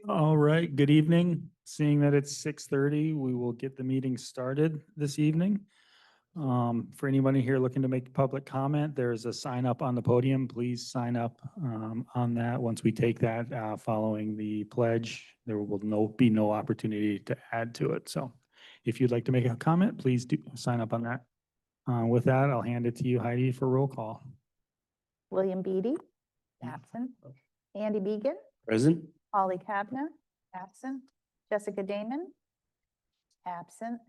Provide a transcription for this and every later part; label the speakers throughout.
Speaker 1: All right, good evening. Seeing that it's 6:30, we will get the meeting started this evening. For anybody here looking to make public comment, there's a sign up on the podium. Please sign up on that. Once we take that following the pledge, there will be no opportunity to add to it. So if you'd like to make a comment, please do sign up on that. With that, I'll hand it to you, Heidi, for roll call.
Speaker 2: William Beatty, absent. Andy Beegan,
Speaker 3: Present.
Speaker 2: Holly Kavner, absent. Jessica Damon, absent.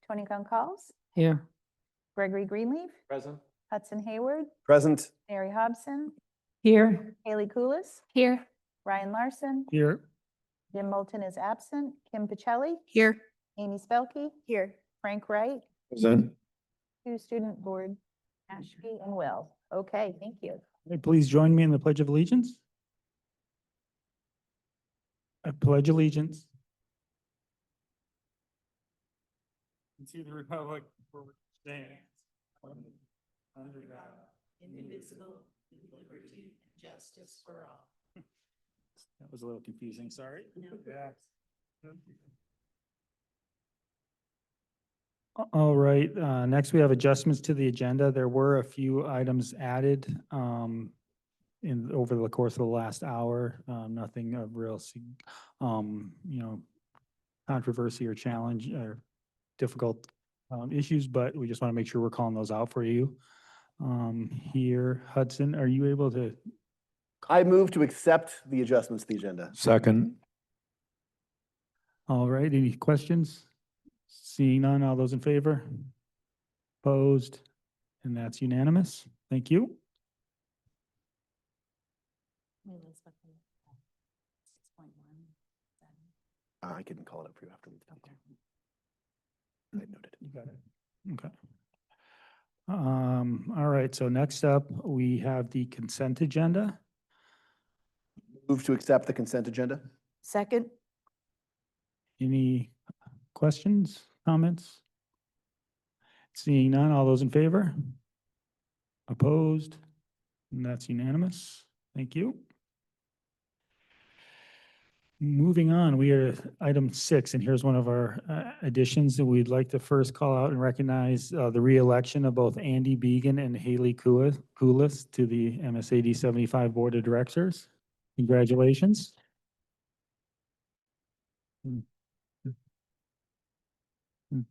Speaker 2: Tony Goncalves,
Speaker 3: Here.
Speaker 2: Gregory Greenleaf,
Speaker 3: Present.
Speaker 2: Hudson Hayward,
Speaker 3: Present.
Speaker 2: Mary Hobson,
Speaker 3: Here.
Speaker 2: Haley Kulis,
Speaker 3: Here.
Speaker 2: Ryan Larson,
Speaker 1: Here.
Speaker 2: Jim Moulton is absent. Kim Pacelli,
Speaker 3: Here.
Speaker 2: Amy Spelke, here. Frank Wright,
Speaker 3: Present.
Speaker 2: two student board, Ashby and Will. Okay, thank you.
Speaker 1: Please join me in the Pledge of Allegiance. I pledge allegiance to the republic for which it stands, under God,
Speaker 4: indivisible, with liberty and justice for all.
Speaker 1: That was a little confusing, sorry.
Speaker 4: No.
Speaker 1: Yeah. All right, next we have adjustments to the agenda. There were a few items added over the course of the last hour. Nothing of real, controversy or challenge or difficult issues, but we just want to make sure we're calling those out for you. Here, Hudson, are you able to?
Speaker 5: I move to accept the adjustments to the agenda.
Speaker 3: Second.
Speaker 1: All right, any questions? Seeing none, all those in favor? Opposed? And that's unanimous. Thank you.
Speaker 5: I can call it up for you after. I noted.
Speaker 1: You got it. Okay. All right, so next up, we have the consent agenda.
Speaker 5: Move to accept the consent agenda.
Speaker 4: Second.
Speaker 1: Any questions, comments? Seeing none, all those in favor? Opposed? And that's unanimous. Thank you. Moving on, we are at item 6, and here's one of our additions that we'd like to first call out and recognize the re-election of both Andy Beegan and Haley Kulis to the MSAD 75 Board of Directors. Congratulations.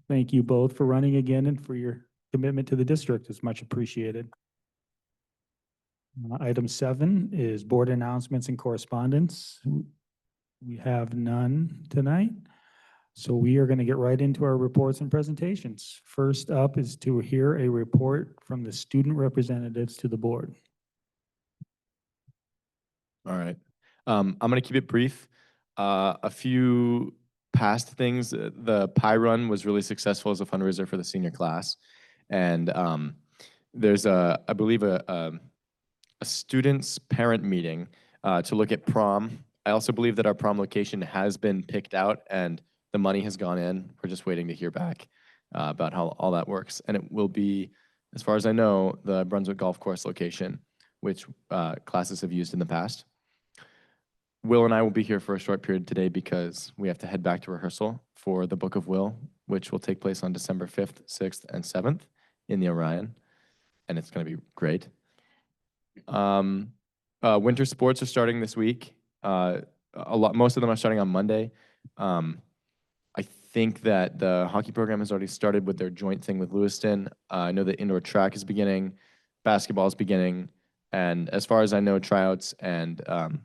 Speaker 1: Thank you both for running again and for your commitment to the district. It's much appreciated. Item 7 is board announcements and correspondence. We have none tonight. So we are going to get right into our reports and presentations. First up is to hear a report from the student representatives to the board.
Speaker 6: All right. I'm going to keep it brief. A few past things. The Pie Run was really successful as a fundraiser for the senior class. And there's, I believe, a student's parent meeting to look at prom. I also believe that our prom location has been picked out and the money has gone in. We're just waiting to hear back about how all that works. And it will be, as far as I know, the Brunswick Golf Course location, which classes have used in the past. Will and I will be here for a short period today because we have to head back to rehearsal for the Book of Will, which will take place on December 5th, 6th, and 7th in the Orion. And it's going to be great. Winter sports are starting this week. Most of them are starting on Monday. I think that the hockey program has already started with their joint thing with Lewiston. I know that indoor track is beginning, basketball is beginning, and as far as I know, tryouts and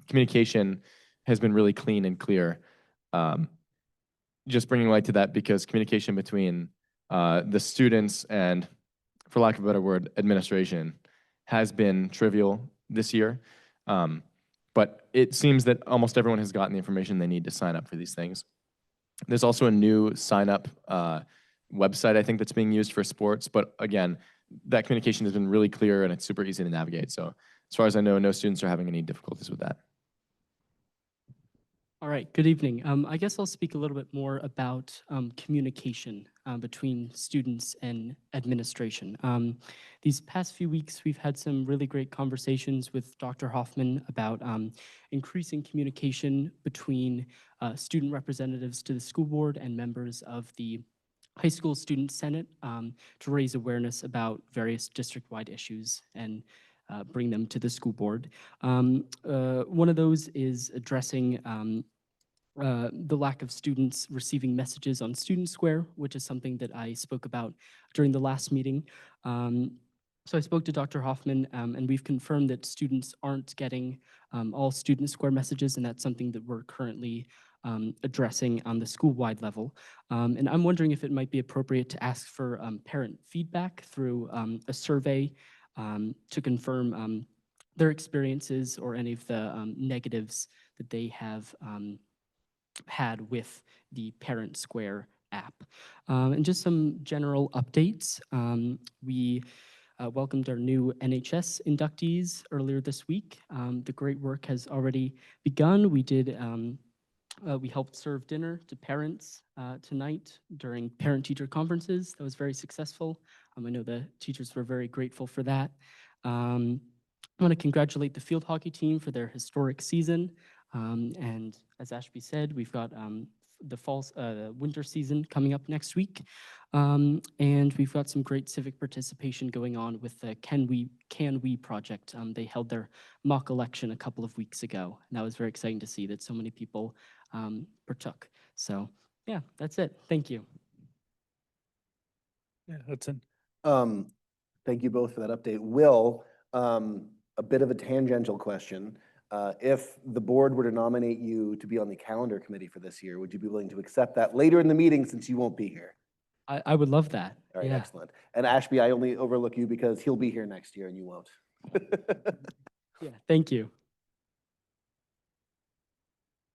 Speaker 6: communication has been really clean and clear. Just bringing light to that because communication between the students and, for lack of a better word, administration has been trivial this year. But it seems that almost everyone has gotten the information they need to sign up for these things. There's also a new sign-up website, I think, that's being used for sports. But again, that communication has been really clear and it's super easy to navigate. So as far as I know, no students are having any difficulties with that.
Speaker 3: All right, good evening. I guess I'll speak a little bit more about communication between students and administration. These past few weeks, we've had some really great conversations with Dr. Hoffman about increasing communication between student representatives to the school board and members of the high school student senate to raise awareness about various district-wide issues and bring them to the school board. One of those is addressing the lack of students receiving messages on Student Square, which is something that I spoke about during the last meeting. So I spoke to Dr. Hoffman, and we've confirmed that students aren't getting all Student Square messages, and that's something that we're currently addressing on the school-wide level. And I'm wondering if it might be appropriate to ask for parent feedback through a survey to confirm their experiences or any of the negatives that they have had with the Parent Square app. And just some general updates. We welcomed our new NHS inductees earlier this week. The great work has already begun. We helped serve dinner to parents tonight during parent-teacher conferences. That was very successful. I know the teachers were very grateful for that. I want to congratulate the field hockey team for their historic season. And as Ashby said, we've got the winter season coming up next week. And we've got some great civic participation going on with the Can We project. They held their mock election a couple of weeks ago. And that was very exciting to see that so many people partook. So yeah, that's it. Thank you.
Speaker 1: Yeah, that's it.
Speaker 5: Thank you both for that update. Will, a bit of a tangential question. If the board were to nominate you to be on the calendar committee for this year, would you be willing to accept that later in the meeting since you won't be here?
Speaker 3: I would love that.
Speaker 5: All right,
Speaker 3: Yeah.
Speaker 5: excellent. And Ashby, I only overlook you because he'll be here next year and you won't.
Speaker 3: Yeah, thank you.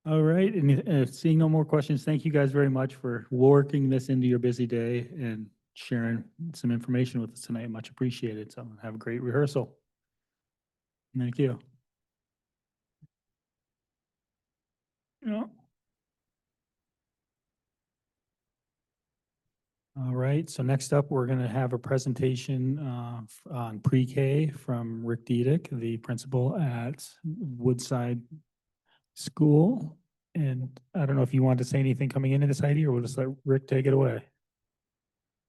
Speaker 1: All right, and seeing no more questions, thank you guys very much for working this into your busy day and sharing some information with us tonight. Much appreciated. So have a great rehearsal. Thank you. Yeah. All right, so next up, we're going to have a presentation on pre-K from Rick Diedick, the principal at Woodside School. And I don't know if you want to say anything coming into this, Heidi, or we'll just let Rick take it away.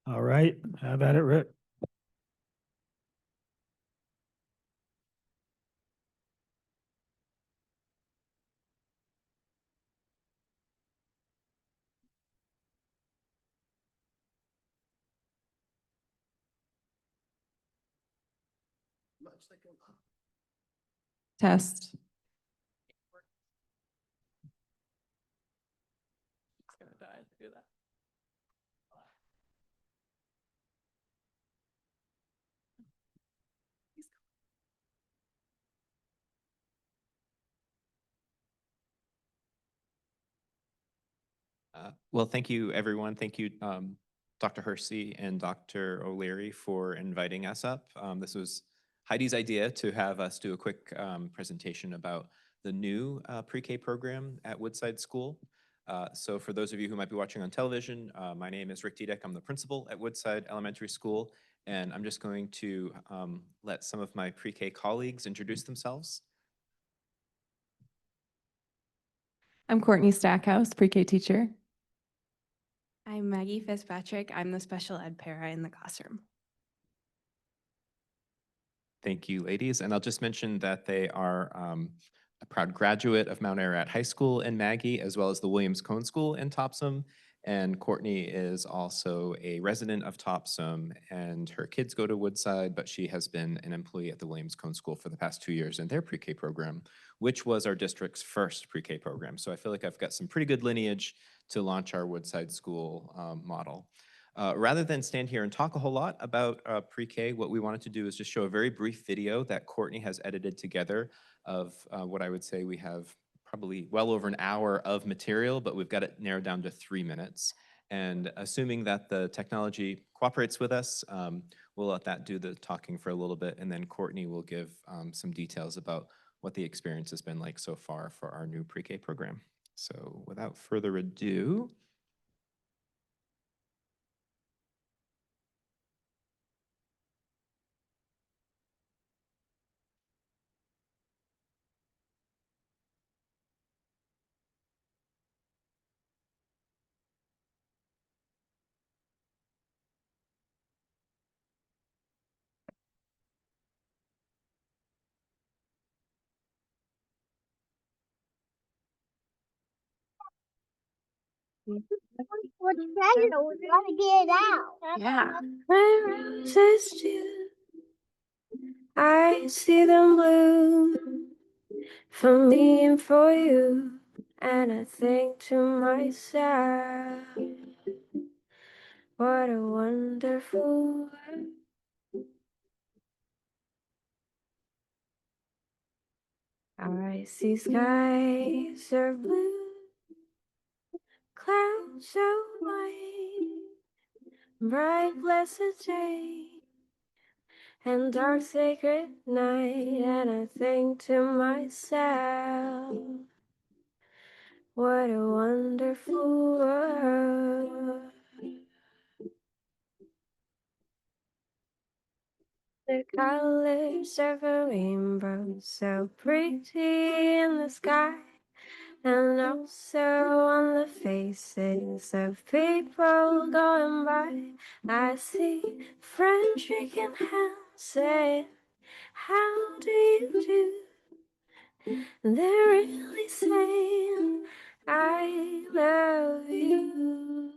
Speaker 1: All right, have at it, Rick.
Speaker 7: Test.
Speaker 3: It's gonna die if I do that.
Speaker 8: Well, thank you, everyone. Thank you, Dr. Hersey and Dr. O'Leary for inviting us up. This was Heidi's idea to have us do a quick presentation about the new pre-K program at Woodside School. So for those of you who might be watching on television, my name is Rick Diedick. I'm the principal at Woodside Elementary School, and I'm just going to let some of my pre-K colleagues introduce themselves.
Speaker 7: I'm Courtney Stackhouse, pre-K teacher.
Speaker 9: I'm Maggie Fitzpatrick. I'm the special ed para in the classroom.
Speaker 8: Thank you, ladies. And I'll just mention that they are a proud graduate of Mount Ararat High School in Maggie, as well as the Williams Cone School in Topsom. And Courtney is also a resident of Topsom, and her kids go to Woodside, but she has been an employee at the Williams Cone School for the past 2 years in their pre-K program, which was our district's first pre-K program. So I feel like I've got some pretty good lineage to launch our Woodside School model. Rather than stand here and talk a whole lot about pre-K, what we wanted to do is just show a very brief video that Courtney has edited together of what I would say we have probably well over an hour of material, but we've got it narrowed down to 3 minutes. And assuming that the technology cooperates with us, we'll let that do the talking for a little bit, and then Courtney will give some details about what the experience has been like so far for our new pre-K program. So without further ado,
Speaker 10: What's that? We gotta get it out.
Speaker 9: Yeah. My roses too, I see them bloom for me and for you. And I think to myself, what a wonderful world. I see skies are blue, clouds so white, bright blessed day, and dark sacred night. And I think to myself, what a wonderful world. The colors of a rainbow, so pretty in the sky, and also on the faces of people going by. I see friends shaking hands, saying, how do you do? They're really saying, I love you.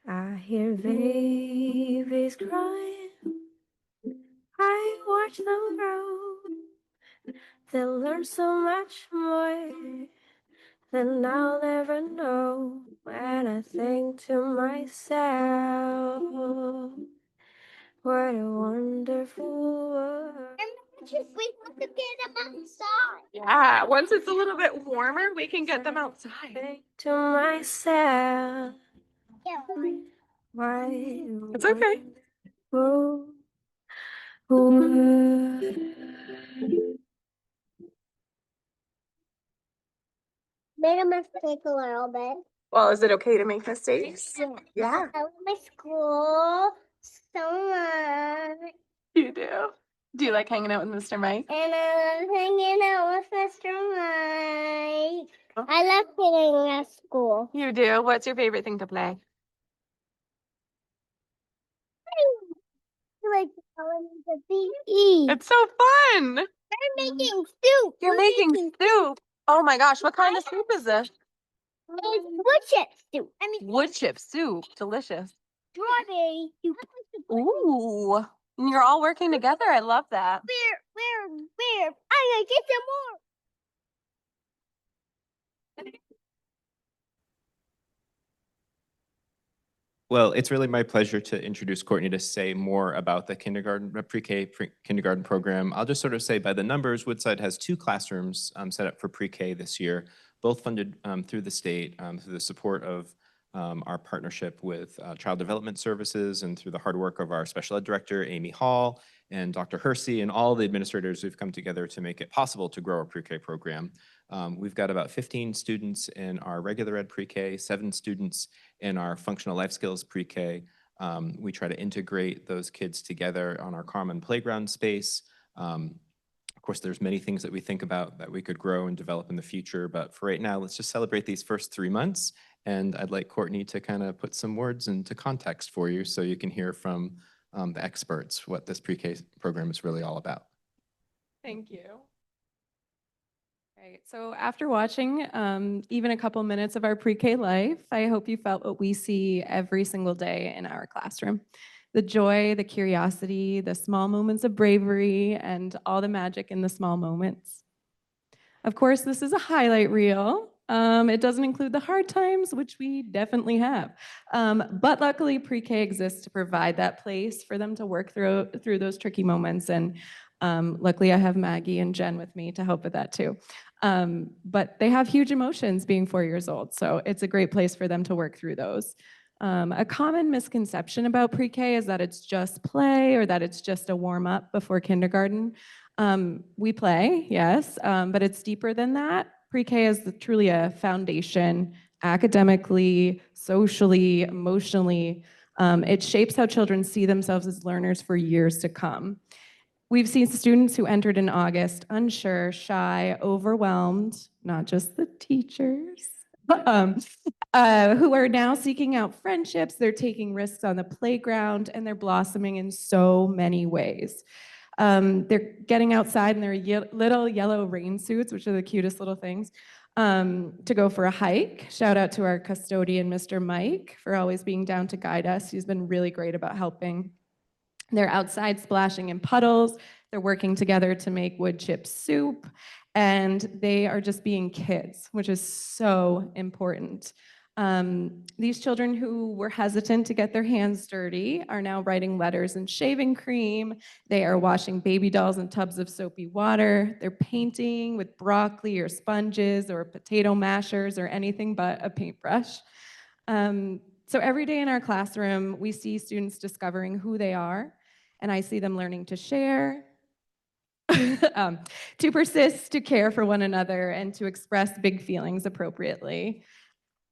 Speaker 9: I hear babies crying, I watch them grow. They'll learn so much more than I'll ever know. And I think to myself, what a wonderful world.
Speaker 10: We want to get them outside.
Speaker 7: Yeah, once it's a little bit warmer, we can get them outside.
Speaker 9: Think to myself,
Speaker 10: Yeah.
Speaker 9: why
Speaker 7: It's okay.
Speaker 9: wonderful world.
Speaker 10: Made a mistake a little bit.
Speaker 7: Well, is it okay to make mistakes? Yeah.
Speaker 10: I love my school so much.
Speaker 7: You do. Do you like hanging out with Mr. Mike?
Speaker 10: And I love hanging out with Mr. Mike. I love being at school.
Speaker 7: You do. What's your favorite thing to play?
Speaker 10: I like going to PE.
Speaker 7: It's so fun.
Speaker 10: I'm making soup.
Speaker 7: You're making soup. Oh my gosh, what kind of soup is this?
Speaker 10: It's wood chip soup. I mean,
Speaker 7: Wood chip soup. Delicious.
Speaker 10: strawberry soup.
Speaker 7: Ooh. And you're all working together. I love that.
Speaker 10: Where? I'm gonna get some more.
Speaker 8: well, it's really my pleasure to introduce Courtney to say more about the kindergarten program. I'll just sort of say by the numbers, Woodside has 2 classrooms set up for pre-K this year, both funded through the state, through the support of our partnership with Child Development Services and through the hard work of our special ed director, Amy Hall, and Dr. Hersey, and all the administrators who've come together to make it possible to grow our pre-K program. We've got about 15 students in our regular ed pre-K, 7 students in our functional life skills pre-K. We try to integrate those kids together on our common playground space. Of course, there's many things that we think about that we could grow and develop in the future, but for right now, let's just celebrate these first 3 months. And I'd like Courtney to kind of put some words into context for you so you can hear from the experts what this pre-K program is really all about.
Speaker 7: Thank you. Right. So after watching even a couple minutes of our pre-K life, I hope you felt what we see every single day in our classroom. The joy, the curiosity, the small moments of bravery, and all the magic in the small moments. Of course, this is a highlight reel. It doesn't include the hard times, which we definitely have. But luckily, pre-K exists to provide that place for them to work through those tricky moments. And luckily, I have Maggie and Jen with me to help with that too. But they have huge emotions being 4 years old, so it's a great place for them to work through those. A common misconception about pre-K is that it's just play or that it's just a warm-up before kindergarten. We play, yes, but it's deeper than that. Pre-K is truly a foundation academically, socially, emotionally. It shapes how children see themselves as learners for years to come. We've seen students who entered in August unsure, shy, overwhelmed, not just the teachers, who are now seeking out friendships, they're taking risks on the playground, and they're blossoming in so many ways. They're getting outside in their little yellow rain suits, which are the cutest little things, to go for a hike. Shout out to our custodian, Mr. Mike, for always being down to guide us. He's been really great about helping. They're outside splashing in puddles. They're working together to make wood chip soup. And they are just being kids, which is so important. These children who were hesitant to get their hands dirty are now writing letters in shaving cream. They are washing baby dolls in tubs of soapy water. They're painting with broccoli or sponges or potato mashers or anything but a paintbrush. So every day in our classroom, we see students discovering who they are, and I see them learning to share, to persist, to care for one another, and to express big feelings appropriately.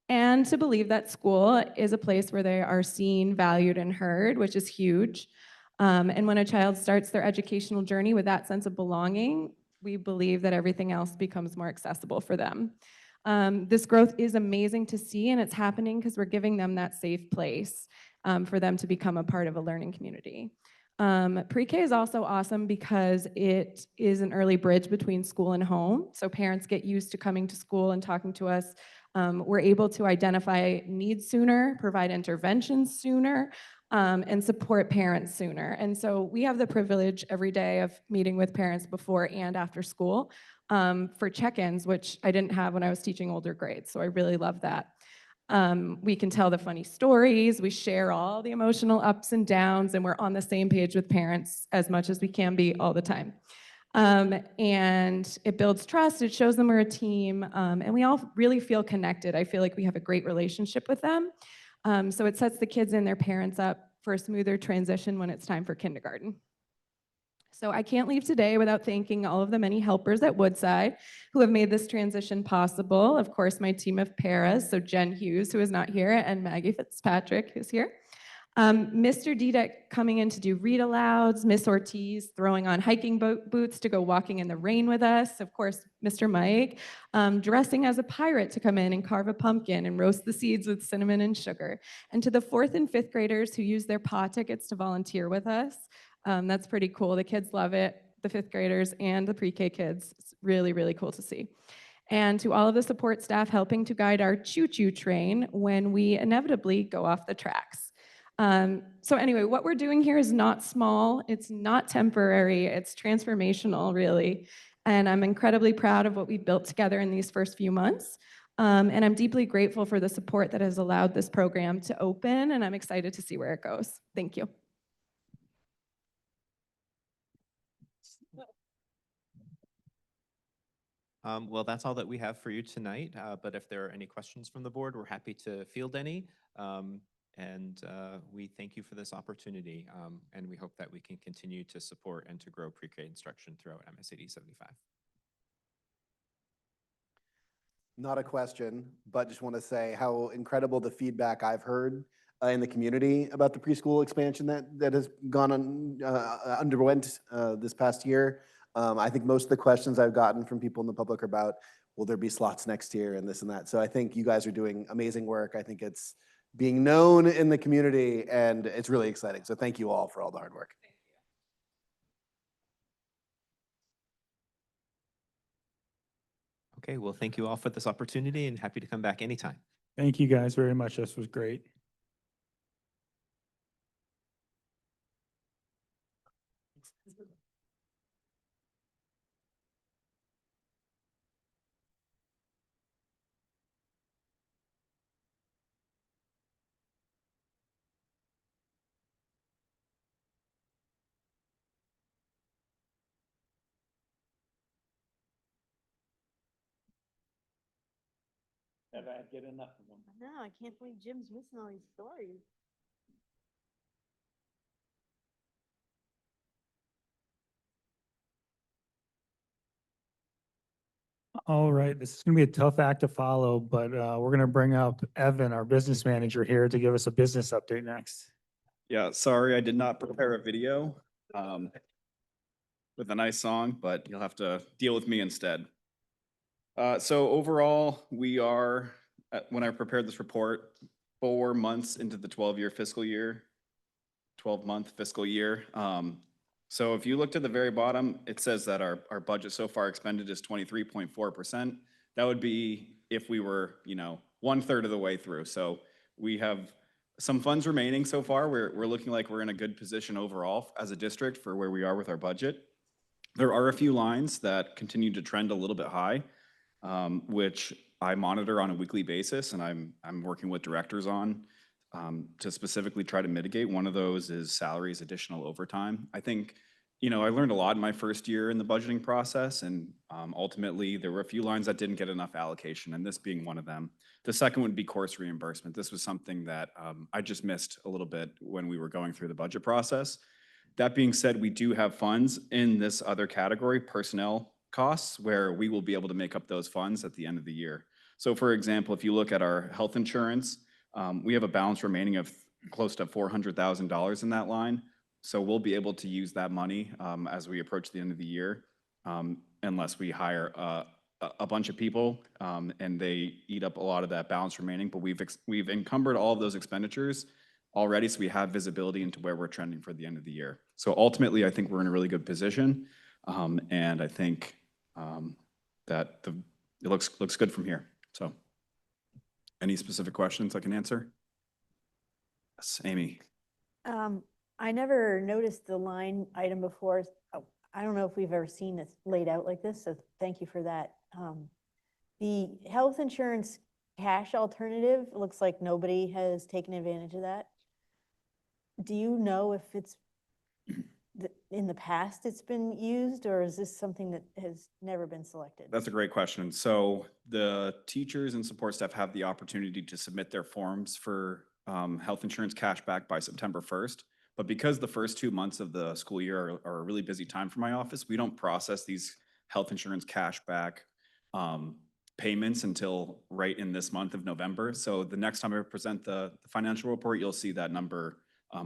Speaker 7: And to believe that school is a place where they are seen, valued, and heard, which is huge. And when a child starts their educational journey with that sense of belonging, we believe that everything else becomes more accessible for them. This growth is amazing to see, and it's happening because we're giving them that safe place for them to become a part of a learning community. Pre-K is also awesome because it is an early bridge between school and home. So parents get used to coming to school and talking to us. We're able to identify needs sooner, provide interventions sooner, and support parents sooner. And so we have the privilege every day of meeting with parents before and after school for check-ins, which I didn't have when I was teaching older grades. So I really love that. We can tell the funny stories, we share all the emotional ups and downs, and we're on the same page with parents as much as we can be all the time. And it builds trust, it shows them we're a team, and we all really feel connected. I feel like we have a great relationship with them. So it sets the kids and their parents up for a smoother transition when it's time for kindergarten. So I can't leave today without thanking all of the many helpers at Woodside who have made this transition possible. Of course, my team of paras, so Jen Hughes, who is not here, and Maggie Fitzpatrick, who's here. Mr. Dudek coming in to do read alouds, Miss Ortiz throwing on hiking boots to go walking in the rain with us, of course, Mr. Mike, dressing as a pirate to come in and carve a pumpkin and roast the seeds with cinnamon and sugar. And to the 4th and 5th graders who use their paw tickets to volunteer with us, that's pretty cool. The kids love it, the 5th graders and the pre-K kids. It's really, really cool to see. And to all of the support staff helping to guide our choo-choo train when we inevitably go off the tracks. So anyway, what we're doing here is not small, it's not temporary, it's transformational, really. And I'm incredibly proud of what we built together in these first few months. And I'm deeply grateful for the support that has allowed this program to open, and I'm excited to see where it goes. Thank you.
Speaker 8: Well, that's all that we have for you tonight, but if there are any questions from the board, we're happy to field any. We thank you for this opportunity, and we hope that we can continue to support and to grow pre-K instruction throughout MSAD 75.
Speaker 5: Not a question, but just want to say how incredible the feedback I've heard in the community about the preschool expansion that has gone on, underwent this past year. I think most of the questions I've gotten from people in the public are about, will there be slots next year and this and that. So I think you guys are doing amazing work. I think it's being known in the community and it's really exciting. So thank you all for all the hard work.
Speaker 8: Okay, well, thank you all for this opportunity and happy to come back anytime.
Speaker 1: Thank you guys very much. This was great. Never get enough of them.
Speaker 4: No, I can't believe Jim's missing all these stories.
Speaker 1: All right, this is gonna be a tough act to follow, but we're gonna bring up Evan, our business manager here, to give us a business update next.
Speaker 11: Yeah, sorry, I did not prepare a video with a nice song, but you'll have to deal with me instead. So overall, we are, when I prepared this report, 4 months into the 12-year fiscal year, 12-month fiscal year. So if you look to the very bottom, it says that our budget so far expended is 23.4%. That would be if we were, 1/3 of the way through. So we have some funds remaining so far. We're looking like we're in a good position overall as a district for where we are with our budget. There are a few lines that continue to trend a little bit high, which I monitor on a weekly basis, and I'm working with directors on to specifically try to mitigate. One of those is salaries, additional overtime. I think, I learned a lot in my first year in the budgeting process, and ultimately there were a few lines that didn't get enough allocation, and this being one of them. The second would be course reimbursement. This was something that I just missed a little bit when we were going through the budget process. That being said, we do have funds in this other category, personnel costs, where we will be able to make up those funds at the end of the year. So for example, if you look at our health insurance, we have a balance remaining of close to $400,000 in that line. So we'll be able to use that money as we approach the end of the year, unless we hire a bunch of people and they eat up a lot of that balance remaining. But we've encumbered all of those expenditures already, so we have visibility into where we're trending for the end of the year. So ultimately, I think we're in a really good position, and I think that it looks good from here. So, any specific questions I can answer? Yes, Amy.
Speaker 2: I never noticed the line item before. Oh, I don't know if we've ever seen this laid out like this, so thank you for that. The health insurance cash alternative, it looks like nobody has taken advantage of that. Do you know if it's in the past it's been used, or is this something that has never been selected?
Speaker 11: That's a great question. So the teachers and support staff have the opportunity to submit their forms for health insurance cashback by September 1st. But because the first 2 months of the school year are a really busy time for my office, we don't process these health insurance cashback payments until right in this month of November. So the next time I present the financial report, you'll see that number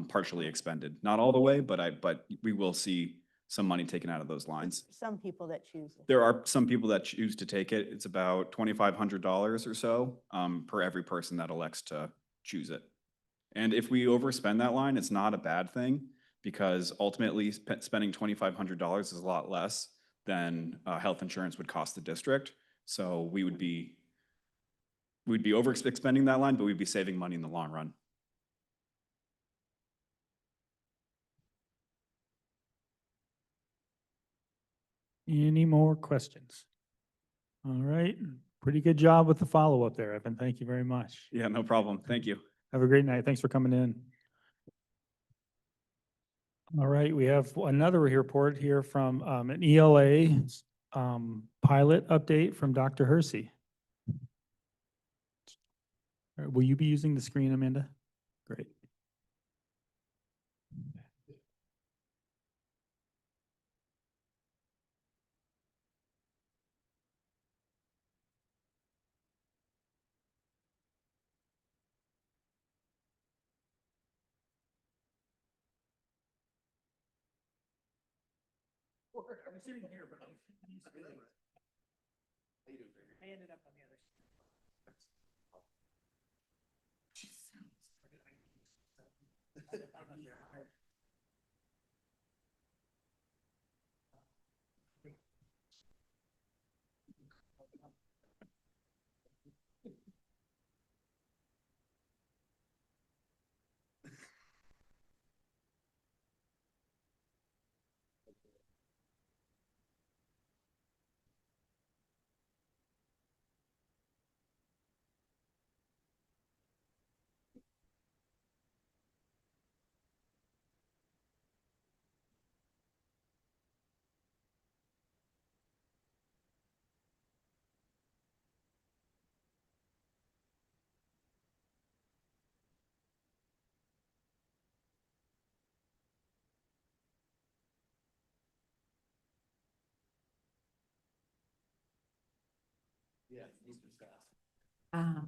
Speaker 11: partially expended. Not all the way, but we will see some money taken out of those lines.
Speaker 2: Some people that choose it.
Speaker 11: There are some people that choose to take it. It's about $2,500 or so per every person that elects to choose it. And if we overspend that line, it's not a bad thing, because ultimately spending $2,500 is a lot less than health insurance would cost the district. So we'd be overexpending that line, but we'd be saving money in the long run.
Speaker 1: Any more questions? All right, pretty good job with the follow-up there, Evan. Thank you very much.
Speaker 11: Yeah, no problem. Thank you.
Speaker 1: Have a great night. Thanks for coming in. All right, we have another report here from an ELA pilot update from Dr. Hersey. Will you be using the screen, Amanda? Great. I'm sitting here, but I'm I ended up on the other side.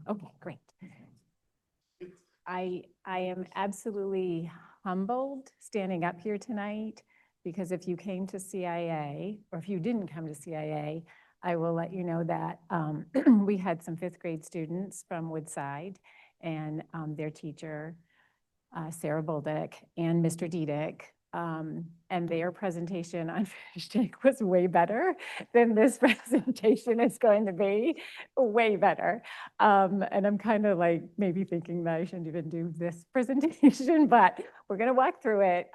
Speaker 12: Okay, great. I am absolutely humbled standing up here tonight because if you came to CIA, or if you didn't come to CIA, I will let you know that we had some fifth grade students from Woodside and their teacher, Sarah Bolduc, and Mr. Diedick. And their presentation on fish tank was way better than this presentation is going to be, way better. And I'm kind of like maybe thinking that I shouldn't even do this presentation, but we're going to walk through it.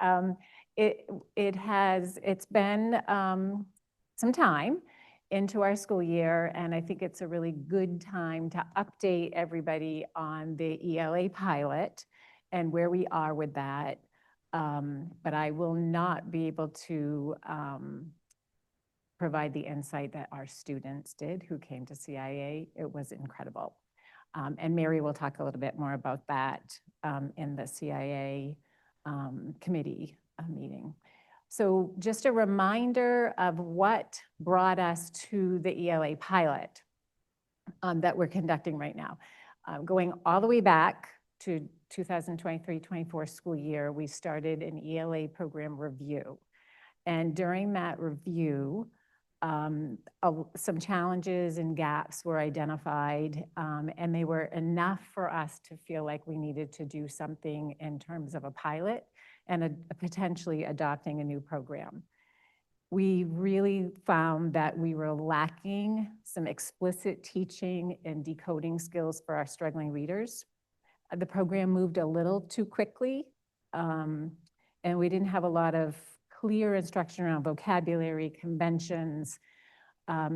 Speaker 12: It's been some time into our school year, and I think it's a really good time to update everybody on the ELA pilot and where we are with that. But I will not be able to provide the insight that our students did who came to CIA. It was incredible. And Mary will talk a little bit more about that in the CIA committee meeting. So just a reminder of what brought us to the ELA pilot that we're conducting right now. Going all the way back to 2023-24 school year, we started an ELA program review. And during that review, some challenges and gaps were identified, and they were enough for us to feel like we needed to do something in terms of a pilot and potentially adopting a new program. We really found that we were lacking some explicit teaching and decoding skills for our struggling readers. The program moved a little too quickly, and we didn't have a lot of clear instruction around vocabulary, conventions,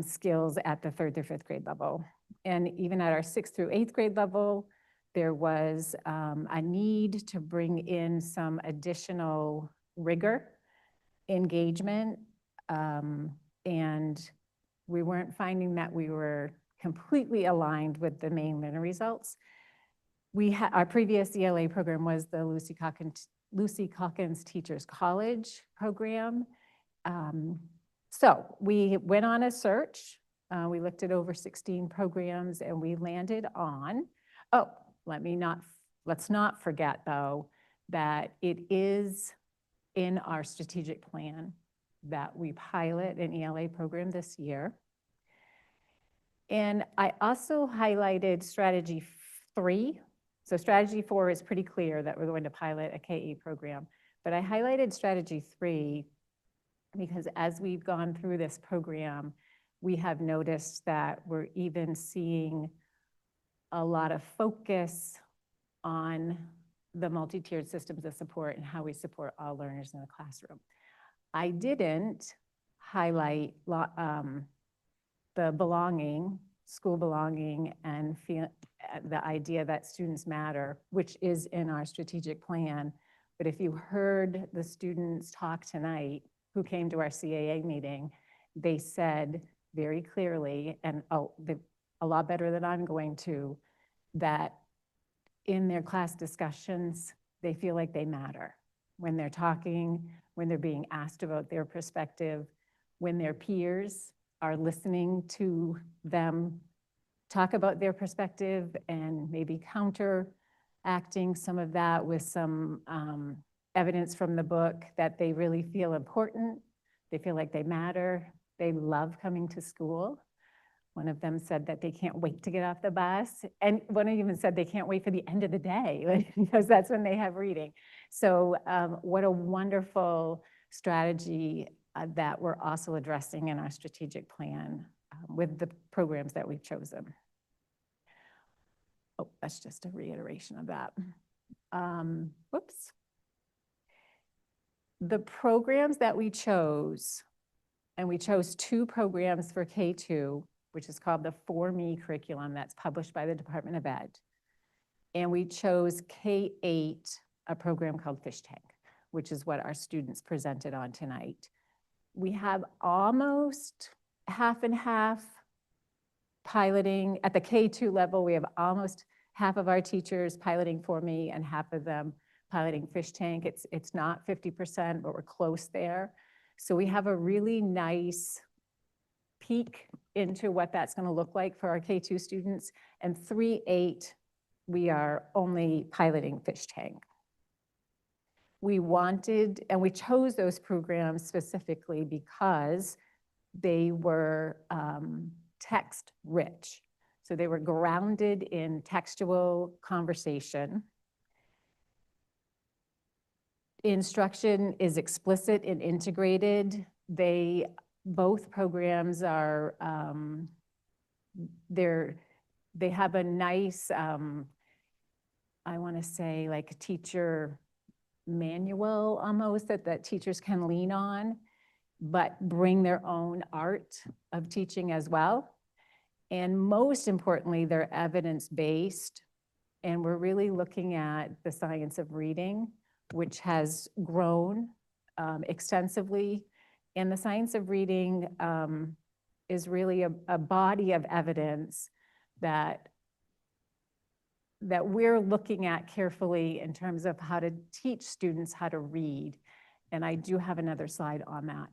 Speaker 12: skills at the 3rd through 5th grade level. And even at our 6th through 8th grade level, there was a need to bring in some additional rigor, engagement, and we weren't finding that we were completely aligned with the main learner results. Our previous ELA program was the Lucy Calkins Teachers College program. So we went on a search. We looked at over 16 programs and we landed on, let's not forget though, that it is in our strategic plan that we pilot an ELA program this year. And I also highlighted strategy 3. So strategy 4 is pretty clear that we're going to pilot a KE program, but I highlighted strategy 3 because as we've gone through this program, we have noticed that we're even seeing a lot of focus on the multi-tiered systems of support and how we support all learners in the classroom. I didn't highlight the belonging, school belonging, and the idea that students matter, which is in our strategic plan. But if you heard the students talk tonight who came to our CAA meeting, they said very clearly, and a lot better than I'm going to, that in their class discussions, they feel like they matter. When they're talking, when they're being asked about their perspective, when their peers are listening to them talk about their perspective and maybe counteracting some of that with some evidence from the book that they really feel important, they feel like they matter, they love coming to school. One of them said that they can't wait to get off the bus. And one even said they can't wait for the end of the day because that's when they have reading. So what a wonderful strategy that we're also addressing in our strategic plan with the programs that we've chosen. Oh, that's just a reiteration of that. Whoops. The programs that we chose, and we chose 2 programs for K2, which is called the For Me curriculum that's published by the Department of Ed. And we chose K8, a program called Fish Tank, which is what our students presented on tonight. We have almost half and half piloting. At the K2 level, we have almost half of our teachers piloting For Me and half of them piloting Fish Tank. It's not 50%, but we're close there. So we have a really nice peek into what that's going to look like for our K2 students. And 3-8, we are only piloting fish tank. We wanted, and we chose those programs specifically because they were text rich. So they were grounded in textual conversation. Instruction is explicit and integrated. Both programs are, they have a nice, I want to say like a teacher manual almost that teachers can lean on, but bring their own art of teaching as well. And most importantly, they're evidence-based. And we're really looking at the science of reading, which has grown extensively. And the science of reading is really a body of evidence that we're looking at carefully in terms of how to teach students how to read. And I do have another slide on that.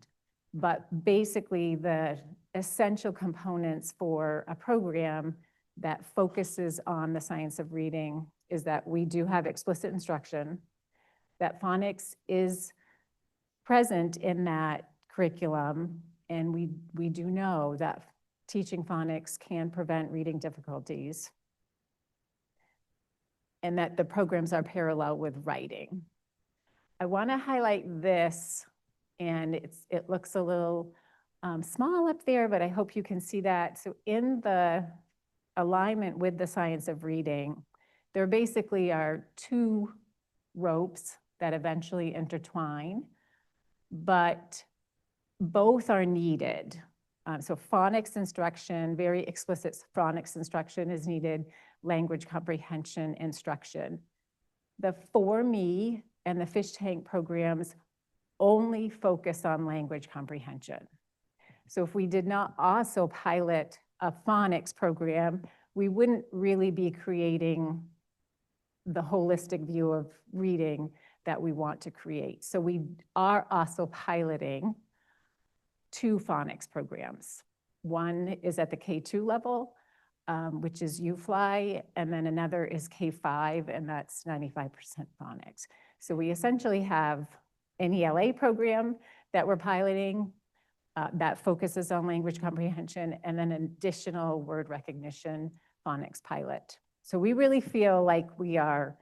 Speaker 12: But basically, the essential components for a program that focuses on the science of reading is that we do have explicit instruction, that phonics is present in that curriculum, and we do know that teaching phonics can prevent reading difficulties, and that the programs are parallel with writing. I want to highlight this, and it looks a little small up there, but I hope you can see that. So in the alignment with the science of reading, there basically are two ropes that eventually intertwine, but both are needed. So phonics instruction, very explicit phonics instruction is needed, language comprehension instruction. The For Me and the Fish Tank programs only focus on language comprehension. So if we did not also pilot a phonics program, we wouldn't really be creating the holistic view of reading that we want to create. So we are also piloting two phonics programs. One is at the K2 level, which is UFly, and then another is K5, and that's 95% phonics. So we essentially have an ELA program that we're piloting that focuses on language comprehension, and then an additional word recognition phonics pilot. So we really feel like we are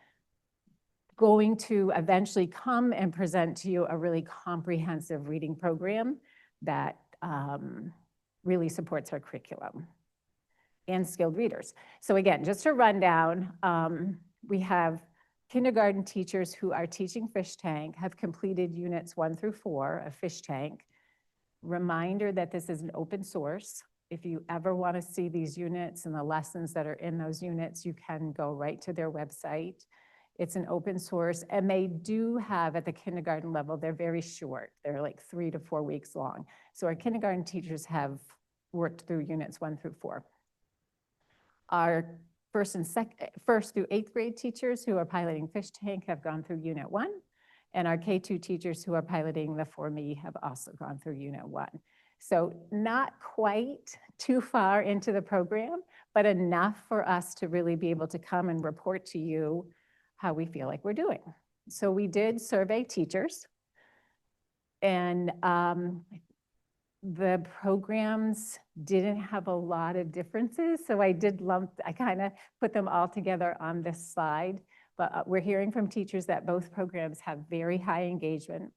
Speaker 12: going to eventually come and present to you a really comprehensive reading program that really supports our curriculum and skilled readers. So again, just a rundown, we have kindergarten teachers who are teaching Fish Tank, have completed units 1 through 4 of Fish Tank. Reminder that this is an open source. If you ever want to see these units and the lessons that are in those units, you can go right to their website. It's an open source, and they do have at the kindergarten level, they're very short. They're like 3 to 4 weeks long. So our kindergarten teachers have worked through units 1 through 4. Our first through 8th grade teachers who are piloting Fish Tank have gone through unit 1, and our K2 teachers who are piloting the For Me have also gone through unit 1. So not quite too far into the program, but enough for us to really be able to come and report to you how we feel like we're doing. So we did survey teachers, and the programs didn't have a lot of differences. So I kind of put them all together on this slide, but we're hearing from teachers that both programs have very high engagement,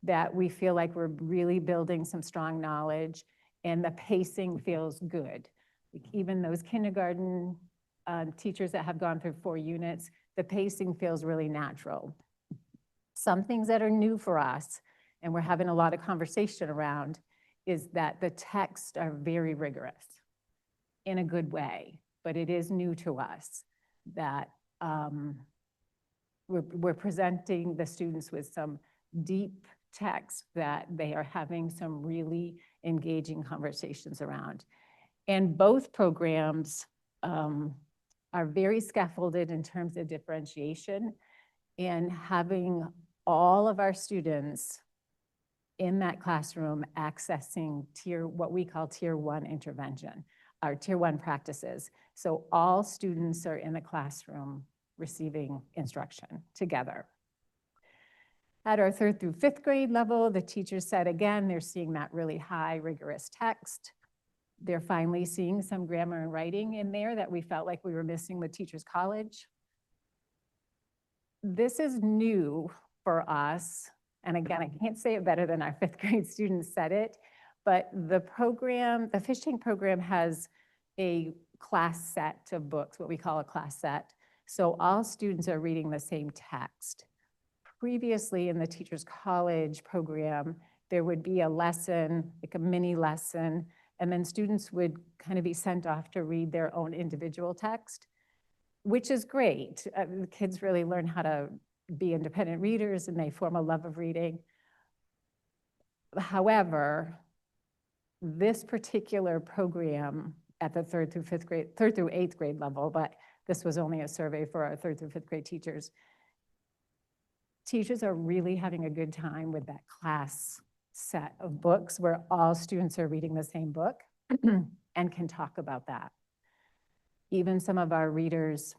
Speaker 12: that we feel like we're really building some strong knowledge, and the pacing feels good. Even those kindergarten teachers that have gone through 4 units, the pacing feels really natural. Some things that are new for us, and we're having a lot of conversation around, is that the texts are very rigorous in a good way, but it is new to us that we're presenting the students with some deep text that they are having some really engaging conversations around. And both programs are very scaffolded in terms of differentiation, and having all of our students in that classroom accessing what we call tier 1 intervention, or tier 1 practices. So all students are in the classroom receiving instruction together. At our 3rd through 5th grade level, the teachers said, again, they're seeing that really high rigorous text. They're finally seeing some grammar and writing in there that we felt like we were missing with Teachers College. This is new for us. And again, I can't say it better than our 5th grade students said it, but the program, the fish tank program has a class set of books, what we call a class set. So all students are reading the same text. Previously in the Teachers College program, there would be a lesson, like a mini lesson, and then students would kind of be sent off to read their own individual text, which is great. The kids really learn how to be independent readers and they form a love of reading. However, this particular program at the 3rd through 8th grade level, but this was only a survey for our 3rd through 5th grade teachers. Teachers are really having a good time with that class set of books where all students are reading the same book and can talk about that. Even some of our readers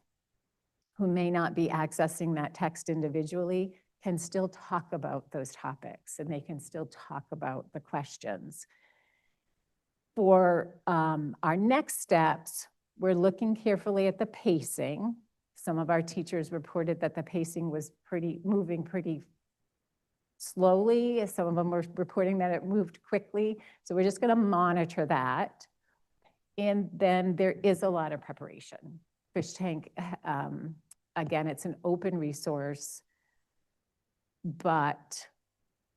Speaker 12: who may not be accessing that text individually can still talk about those topics and they can still talk about the questions. For our next steps, we're looking carefully at the pacing. Some of our teachers reported that the pacing was moving pretty slowly. Some of them were reporting that it moved quickly. So we're just going to monitor that. And then there is a lot of preparation. Fish Tank, again, it's an open resource, but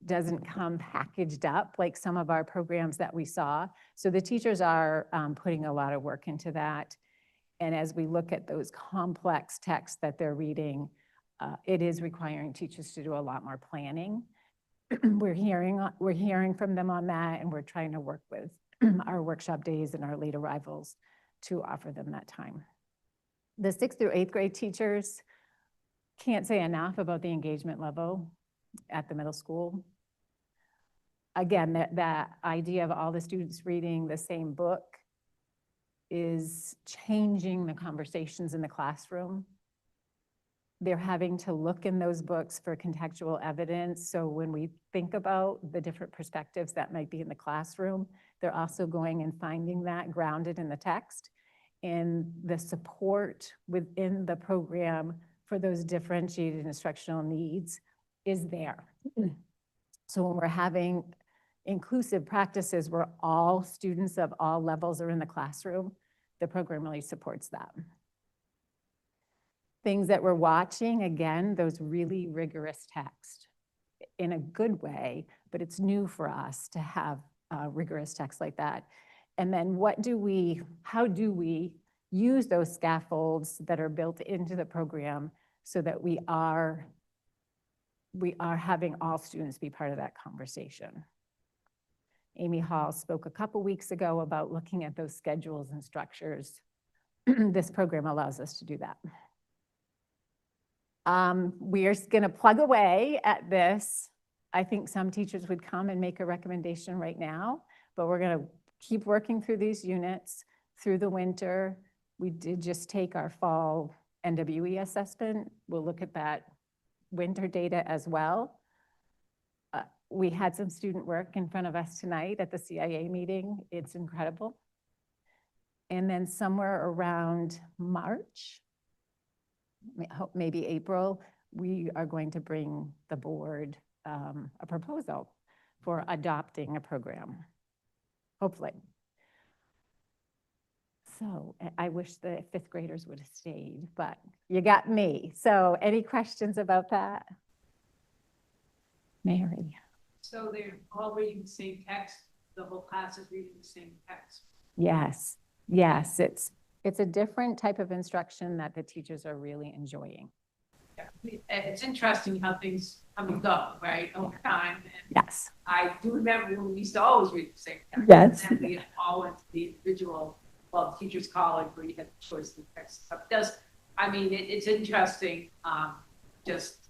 Speaker 12: doesn't come packaged up like some of our programs that we saw. So the teachers are putting a lot of work into that. And as we look at those complex texts that they're reading, it is requiring teachers to do a lot more planning. We're hearing from them on that, and we're trying to work with our workshop days and our late arrivals to offer them that time. The 6th through 8th grade teachers can't say enough about the engagement level at the middle school. Again, that idea of all the students reading the same book is changing the conversations in the classroom. They're having to look in those books for contextual evidence. So when we think about the different perspectives that might be in the classroom, they're also going and finding that grounded in the text. And the support within the program for those differentiated instructional needs is there. So when we're having inclusive practices where all students of all levels are in the classroom, the program really supports that. Things that we're watching, again, those really rigorous text in a good way, but it's new for us to have rigorous text like that. And then how do we use those scaffolds that are built into the program so that we are having all students be part of that conversation. Amy Hall spoke a couple weeks ago about looking at those schedules and structures. This program allows us to do that. We are going to plug away at this. I think some teachers would come and make a recommendation right now, but we're going to keep working through these units through the winter. We did just take our fall NWE assessment. We'll look at that winter data as well. We had some student work in front of us tonight at the CIA meeting. It's incredible. And then somewhere around March, maybe April, we are going to bring the board a proposal for adopting a program, hopefully. So I wish the 5th graders would have stayed, but you got me. So any questions about that? Mary.
Speaker 4: So they're all reading the same text, the whole class is reading the same text?
Speaker 12: Yes, yes, it's a different type of instruction that the teachers are really enjoying.
Speaker 4: Yeah. It's interesting how things come and go, right, over time. And
Speaker 12: yes.
Speaker 4: I do remember when we used to always read the same text.
Speaker 12: Yes.
Speaker 4: And then we all went to the individual, well, Teachers College where you had the choice of the text stuff. It's interesting, just,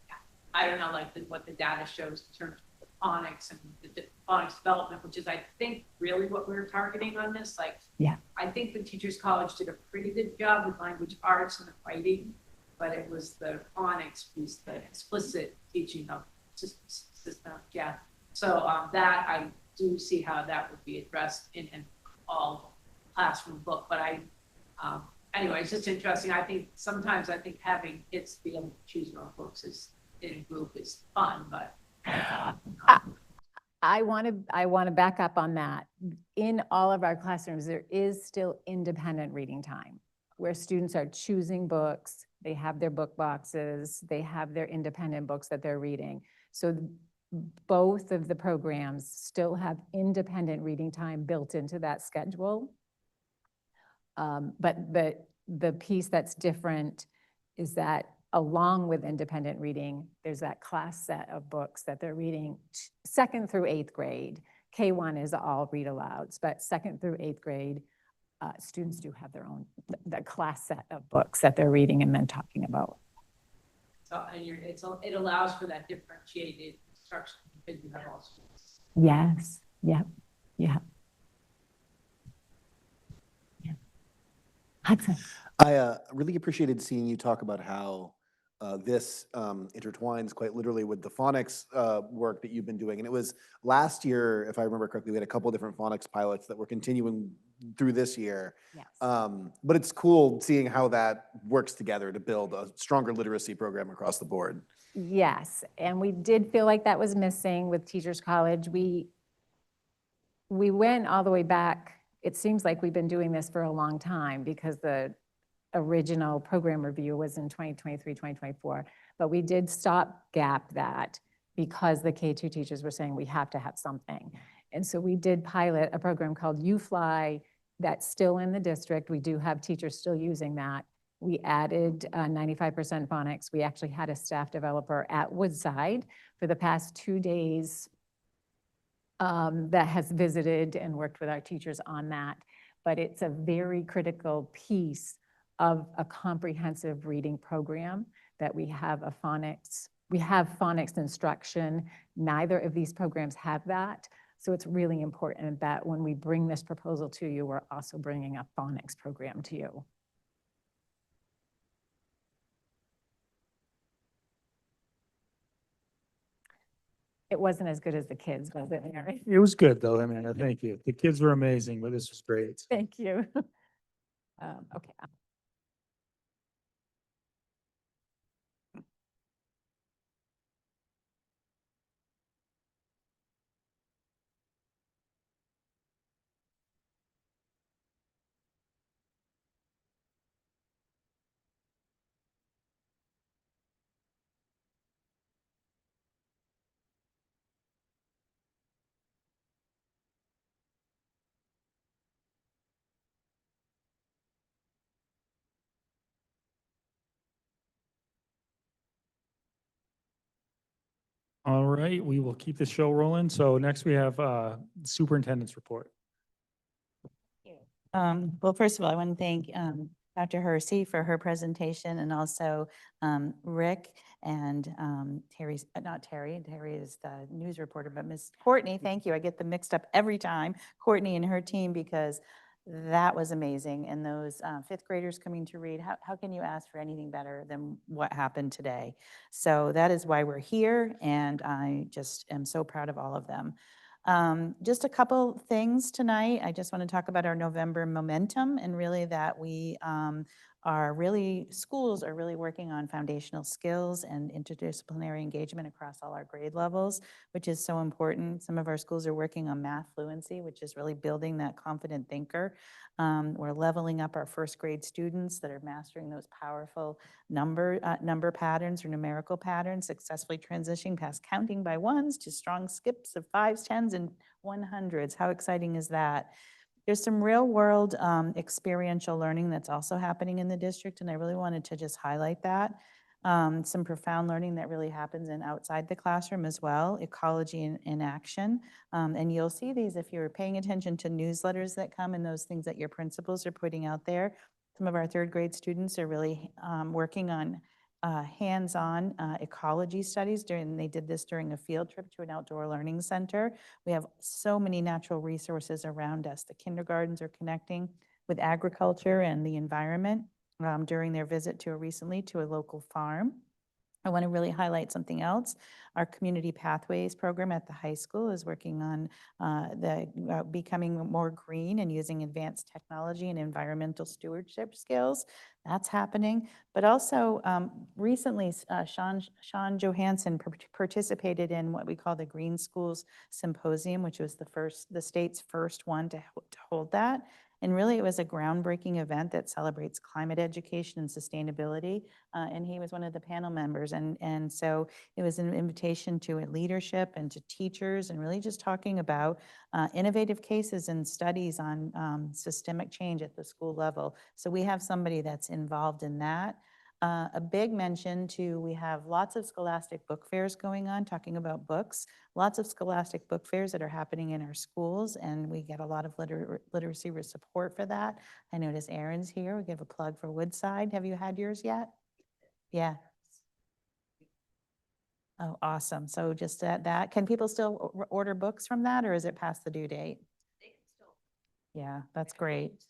Speaker 4: I don't know, like what the data shows in terms of the phonics and the phonics development, which is, I think, really what we're targeting on this. Like,
Speaker 12: Yeah.
Speaker 4: I think the Teachers College did a pretty good job with language arts and the writing, but it was the phonics piece, the explicit teaching of system. Yeah. So that I do see how that would be addressed in an all classroom book. But anyway, it's just interesting. I think sometimes having kids be able to choose their own books in a group is fun, but.
Speaker 12: I want to back up on that. In all of our classrooms, there is still independent reading time where students are choosing books. They have their book boxes. They have their independent books that they're reading. So both of the programs still have independent reading time built into that schedule. But the piece that's different is that along with independent reading, there's that class set of books that they're reading 2nd through 8th grade. K1 is all read alouds, but 2nd through 8th grade, students do have their own, the class set of books that they're reading and then talking about.
Speaker 4: So, and it allows for that differentiated instruction because you have all students.
Speaker 12: Yes, yep, yeah. Hudson.
Speaker 5: I really appreciated seeing you talk about how this intertwines quite literally with the phonics work that you've been doing. And it was last year, if I remember correctly, we had a couple of different phonics pilots that were continuing through this year.
Speaker 12: Yes.
Speaker 5: But it's cool seeing how that works together to build a stronger literacy program across the board.
Speaker 12: Yes, and we did feel like that was missing with Teachers College. We went all the way back. It seems like we've been doing this for a long time because the original program review was in 2023, 2024, but we did stop gap that because the K2 teachers were saying we have to have something. And so we did pilot a program called UFly that's still in the district. We do have teachers still using that. We added 95% phonics. We actually had a staff developer at Woodside for the past 2 days that has visited and worked with our teachers on that. But it's a very critical piece of a comprehensive reading program that we have we have phonics instruction. Neither of these programs have that. So it's really important that when we bring this proposal to you, we're also bringing a phonics program to you. It wasn't as good as the kids, was it, Mary?
Speaker 1: It was good though, Amanda. Thank you. The kids were amazing, but this was great.
Speaker 12: Thank you. Okay.
Speaker 1: All right, we will keep the show rolling. So next we have superintendent's report.
Speaker 13: Well, first of all, I want to thank Dr. Hersey for her presentation and also Rick and Terry's, not Terry, Terry is the news reporter, but Miss Courtney, thank you. I get them mixed up every time. Courtney and her team, because that was amazing. And those 5th graders coming to read, how can you ask for anything better than what happened today? So that is why we're here. And I just am so proud of all of them. Just a couple things tonight. I just want to talk about our November momentum and really that we schools are really working on foundational skills and interdisciplinary engagement across all our grade levels, which is so important. Some of our schools are working on math fluency, which is really building that confident thinker. We're leveling up our 1st grade students that are mastering those powerful number patterns or numerical patterns, successfully transitioning past counting by ones to strong skips of 5s, 10s, and 100s. How exciting is that? There's some real world experiential learning that's also happening in the district, and I really wanted to just highlight that. Some profound learning that really happens outside the classroom as well, ecology in action. And you'll see these if you're paying attention to newsletters that come and those things that your principals are putting out there. Some of our 3rd grade students are really working on hands-on ecology studies they did this during a field trip to an outdoor learning center. We have so many natural resources around us. The kindergartens are connecting with agriculture and the environment during their visit recently to a local farm. I want to really highlight something else. Our Community Pathways program at the high school is working on becoming more green and using advanced technology and environmental stewardship skills. That's happening. But also recently, Sean Johansson participated in what we call the Green Schools Symposium, which was the state's first one to hold that. And really, it was a groundbreaking event that celebrates climate education and sustainability. And he was one of the panel members. And so it was an invitation to leadership and to teachers, and really just talking about innovative cases and studies on systemic change at the school level. So we have somebody that's involved in that. A big mention to, we have lots of scholastic book fairs going on, talking about books, lots of scholastic book fairs that are happening in our schools, and we get a lot of literacy support for that. I notice Erin's here. We give a plug for Woodside. Have you had yours yet? Yeah. Oh, awesome. So just that, can people still order books from that, or is it past the due date? Yeah, that's great.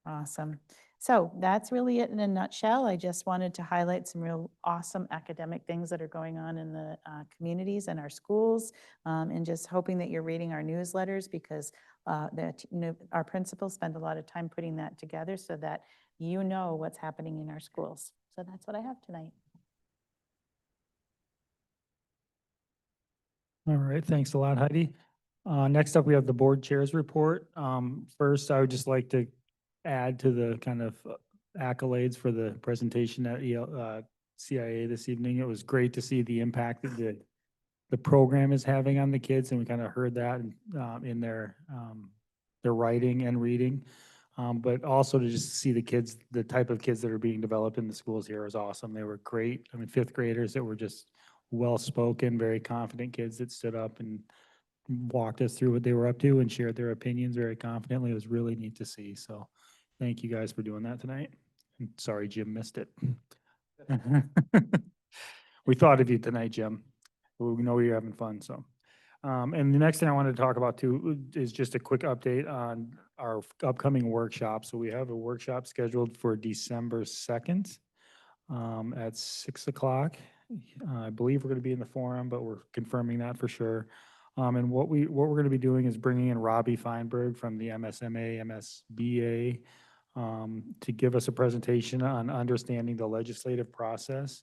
Speaker 13: Awesome. So that's really it in a nutshell. I just wanted to highlight some real awesome academic things that are going on in the communities and our schools, and just hoping that you're reading our newsletters, because our principals spend a lot of time putting that together so that you know what's happening in our schools. So that's what I have tonight.
Speaker 1: All right, thanks a lot, Heidi. Next up, we have the board chairs report. First, I would just like to add to the kind of accolades for the presentation at CIA this evening. It was great to see the impact that the program is having on the kids, and we kind of heard that in their writing and reading. But also to just see the kids, the type of kids that are being developed in the schools here is awesome. They were great. I mean, fifth graders that were just well-spoken, very confident kids that stood up and walked us through what they were up to and shared their opinions very confidently. It was really neat to see. So thank you guys for doing that tonight. And sorry, Jim missed it. We thought of you tonight, Jim. We know you're having fun, so. And the next thing I wanted to talk about too is just a quick update on our upcoming workshop. So we have a workshop scheduled for December 2nd at 6 o'clock. I believe we're going to be in the forum, but we're confirming that for sure. And what we're going to be doing is bringing in Robbie Feinberg from the MSMA, MSBA, to give us a presentation on understanding the legislative process.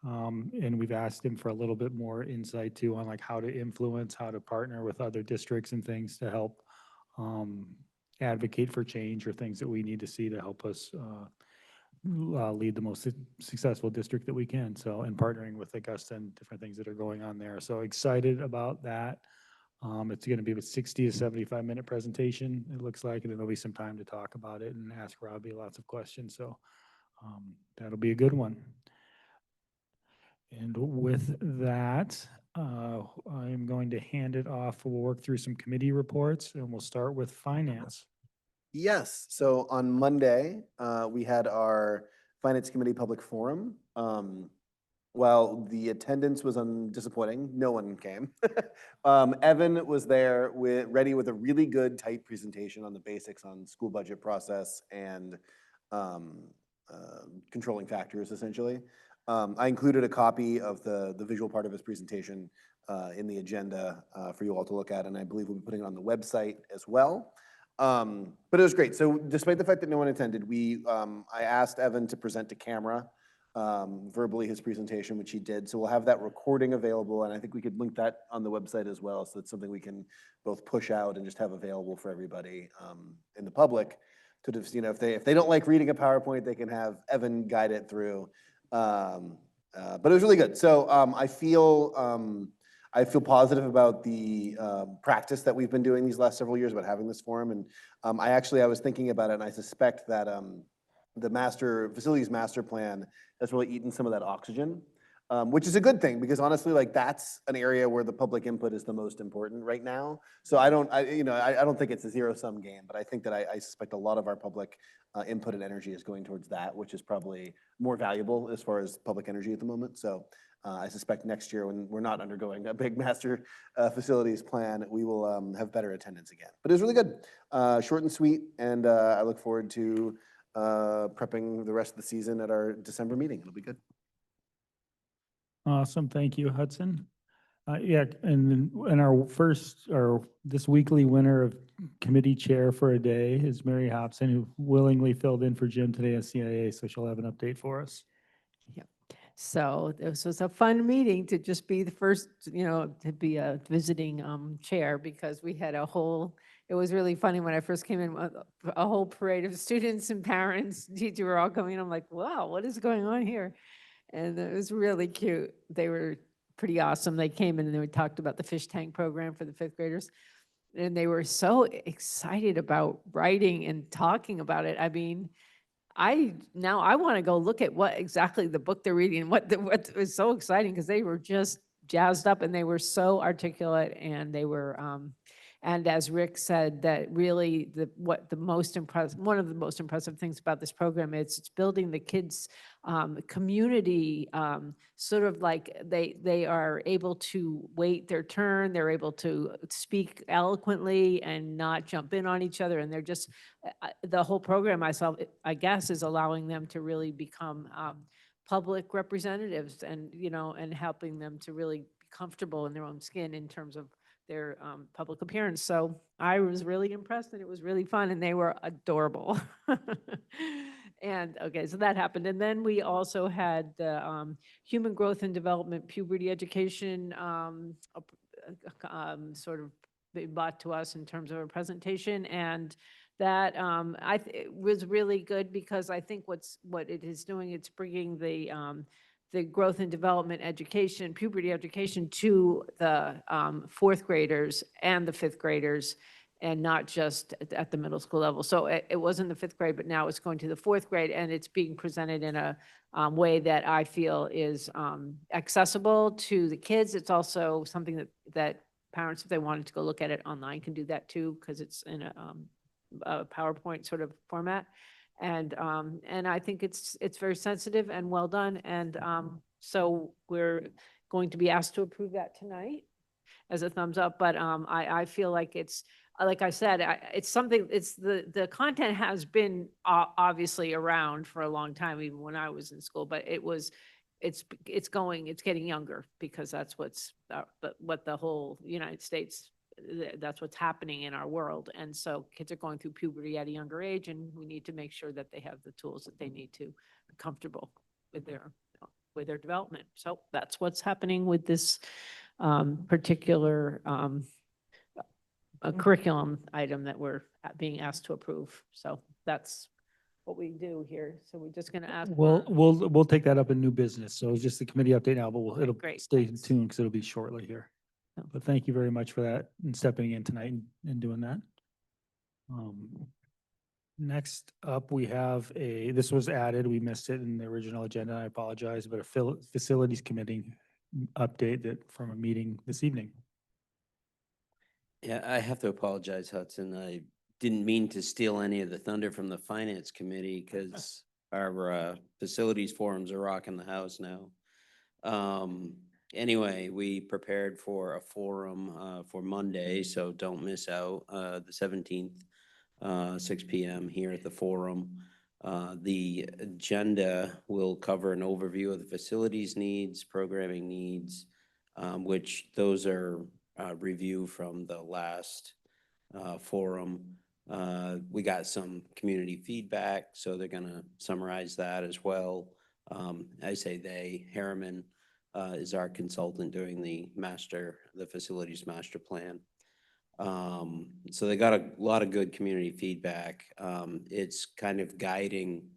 Speaker 1: And we've asked him for a little bit more insight too on like how to influence, how to partner with other districts and things to help advocate for change or things that we need to see to help us lead the most successful district that we can. So, and partnering with Augusta and different things that are going on there. So excited about that. It's going to be a 60 to 75-minute presentation, it looks like, and then there'll be some time to talk about it and ask Robbie lots of questions. So that'll be a good one. And with that, I am going to hand it off. We'll work through some committee reports, and we'll start with finance.
Speaker 5: Yes, so on Monday, we had our Finance Committee Public Forum. While the attendance was disappointing, no one came. Evan was there ready with a really good, tight presentation on the basics on school budget process and controlling factors, essentially. I included a copy of the visual part of his presentation in the agenda for you all to look at, and I believe we'll be putting it on the website as well. But it was great. So despite the fact that no one attended, I asked Evan to present to camera verbally his presentation, which he did. So we'll have that recording available, and I think we could link that on the website as well. So it's something we can both push out and just have available for everybody in the public to just, if they don't like reading a PowerPoint, they can have Evan guide it through. But it was really good. So I feel positive about the practice that we've been doing these last several years about having this forum. And I was thinking about it, and I suspect that the facilities master plan has really eaten some of that oxygen. which is a good thing because honestly, like that's an area where the public input is the most important right now. So I don't think it's a zero-sum game, but I think that I suspect a lot of our public input and energy is going towards that, which is probably more valuable as far as public energy at the moment. So I suspect next year when we're not undergoing a big master facilities plan, we will have better attendance again. But it was really good, short and sweet, and I look forward to prepping the rest of the season at our December meeting. It'll be good.
Speaker 1: Awesome. Thank you, Hudson. Yeah, and this weekly winner of committee chair for a day is Mary Hobson, who willingly filled in for Jim today at CIA, so she'll have an update for us.
Speaker 14: Yep. So this was a fun meeting to just be the first, to be a visiting chair, because we had it was really funny when I first came in, a whole parade of students and parents, teachers were all coming in. I'm like, wow, what is going on here? And it was really cute. They were pretty awesome. They came in and we talked about the fish tank program for the 5th graders. And they were so excited about writing and talking about it. I mean, now I want to go look at what exactly the book they're reading and what was so exciting, because they were just jazzed up and they were so articulate, and they were and as Rick said, that really one of the most impressive things about this program is it's building the kids' community, sort of like they are able to wait their turn, they're able to speak eloquently and not jump in on each other, and they're just, the whole program I guess is allowing them to really become public representatives, and and helping them to really be comfortable in their own skin in terms of their public appearance. So I was really impressed, and it was really fun, and they were adorable. And okay, so that happened. And then we also had the human growth and development puberty education sort of brought to us in terms of a presentation. And that was really good, because I think what it is doing, it's bringing the growth and development education, puberty education, to the 4th graders and the 5th graders, and not just at the middle school level. So it wasn't the 5th grade, but now it's going to the 4th grade, and it's being presented in a way that I feel is accessible to the kids. It's also something that parents, if they wanted to go look at it online, can do that too, because it's in a PowerPoint sort of format. And I think it's very sensitive and well done. And so we're going to be asked to approve that tonight as a thumbs up. But I feel like it's, like I said, it's something, the content has been obviously around for a long time, even when I was in school, but it's getting younger, because that's what the whole United States, that's what's happening in our world. And so kids are going through puberty at a younger age, and we need to make sure that they have the tools that they need to be comfortable with their development. So that's what's happening with this particular curriculum item that we're being asked to approve. So that's what we do here. So we're just going to ask.
Speaker 1: We'll take that up in new business. So it's just the committee update now, but it'll
Speaker 14: Great,
Speaker 1: stay
Speaker 14: thanks.
Speaker 1: tuned, because it'll be shortly here. But thank you very much for that and stepping in tonight and doing that. Next up, we have this was added, we missed it in the original agenda, I apologize, but a facilities committee update from a meeting this evening.
Speaker 15: Yeah, I have to apologize, Hudson. I didn't mean to steal any of the thunder from the finance committee, because our facilities forums are rocking the house now. Anyway, we prepared for a forum for Monday, so don't miss out, the 17th, 6 p.m. here at the forum. The agenda will cover an overview of the facilities needs, programming needs, which those are review from the last forum. We got some community feedback, so they're going to summarize that as well. I say they, Harriman is our consultant doing the facilities master plan. So they got a lot of good community feedback. It's kind of guiding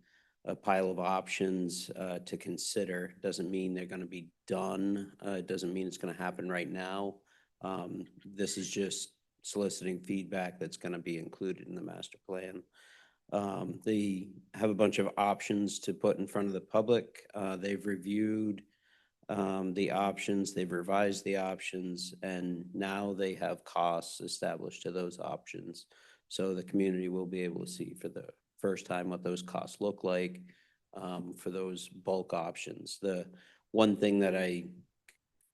Speaker 15: a pile of options to consider. Doesn't mean they're going to be done. It doesn't mean it's going to happen right now. This is just soliciting feedback that's going to be included in the master plan. They have a bunch of options to put in front of the public. They've reviewed the options, they've revised the options, and now they have costs established to those options. So the community will be able to see for the first time what those costs look like for those bulk options. The one thing that I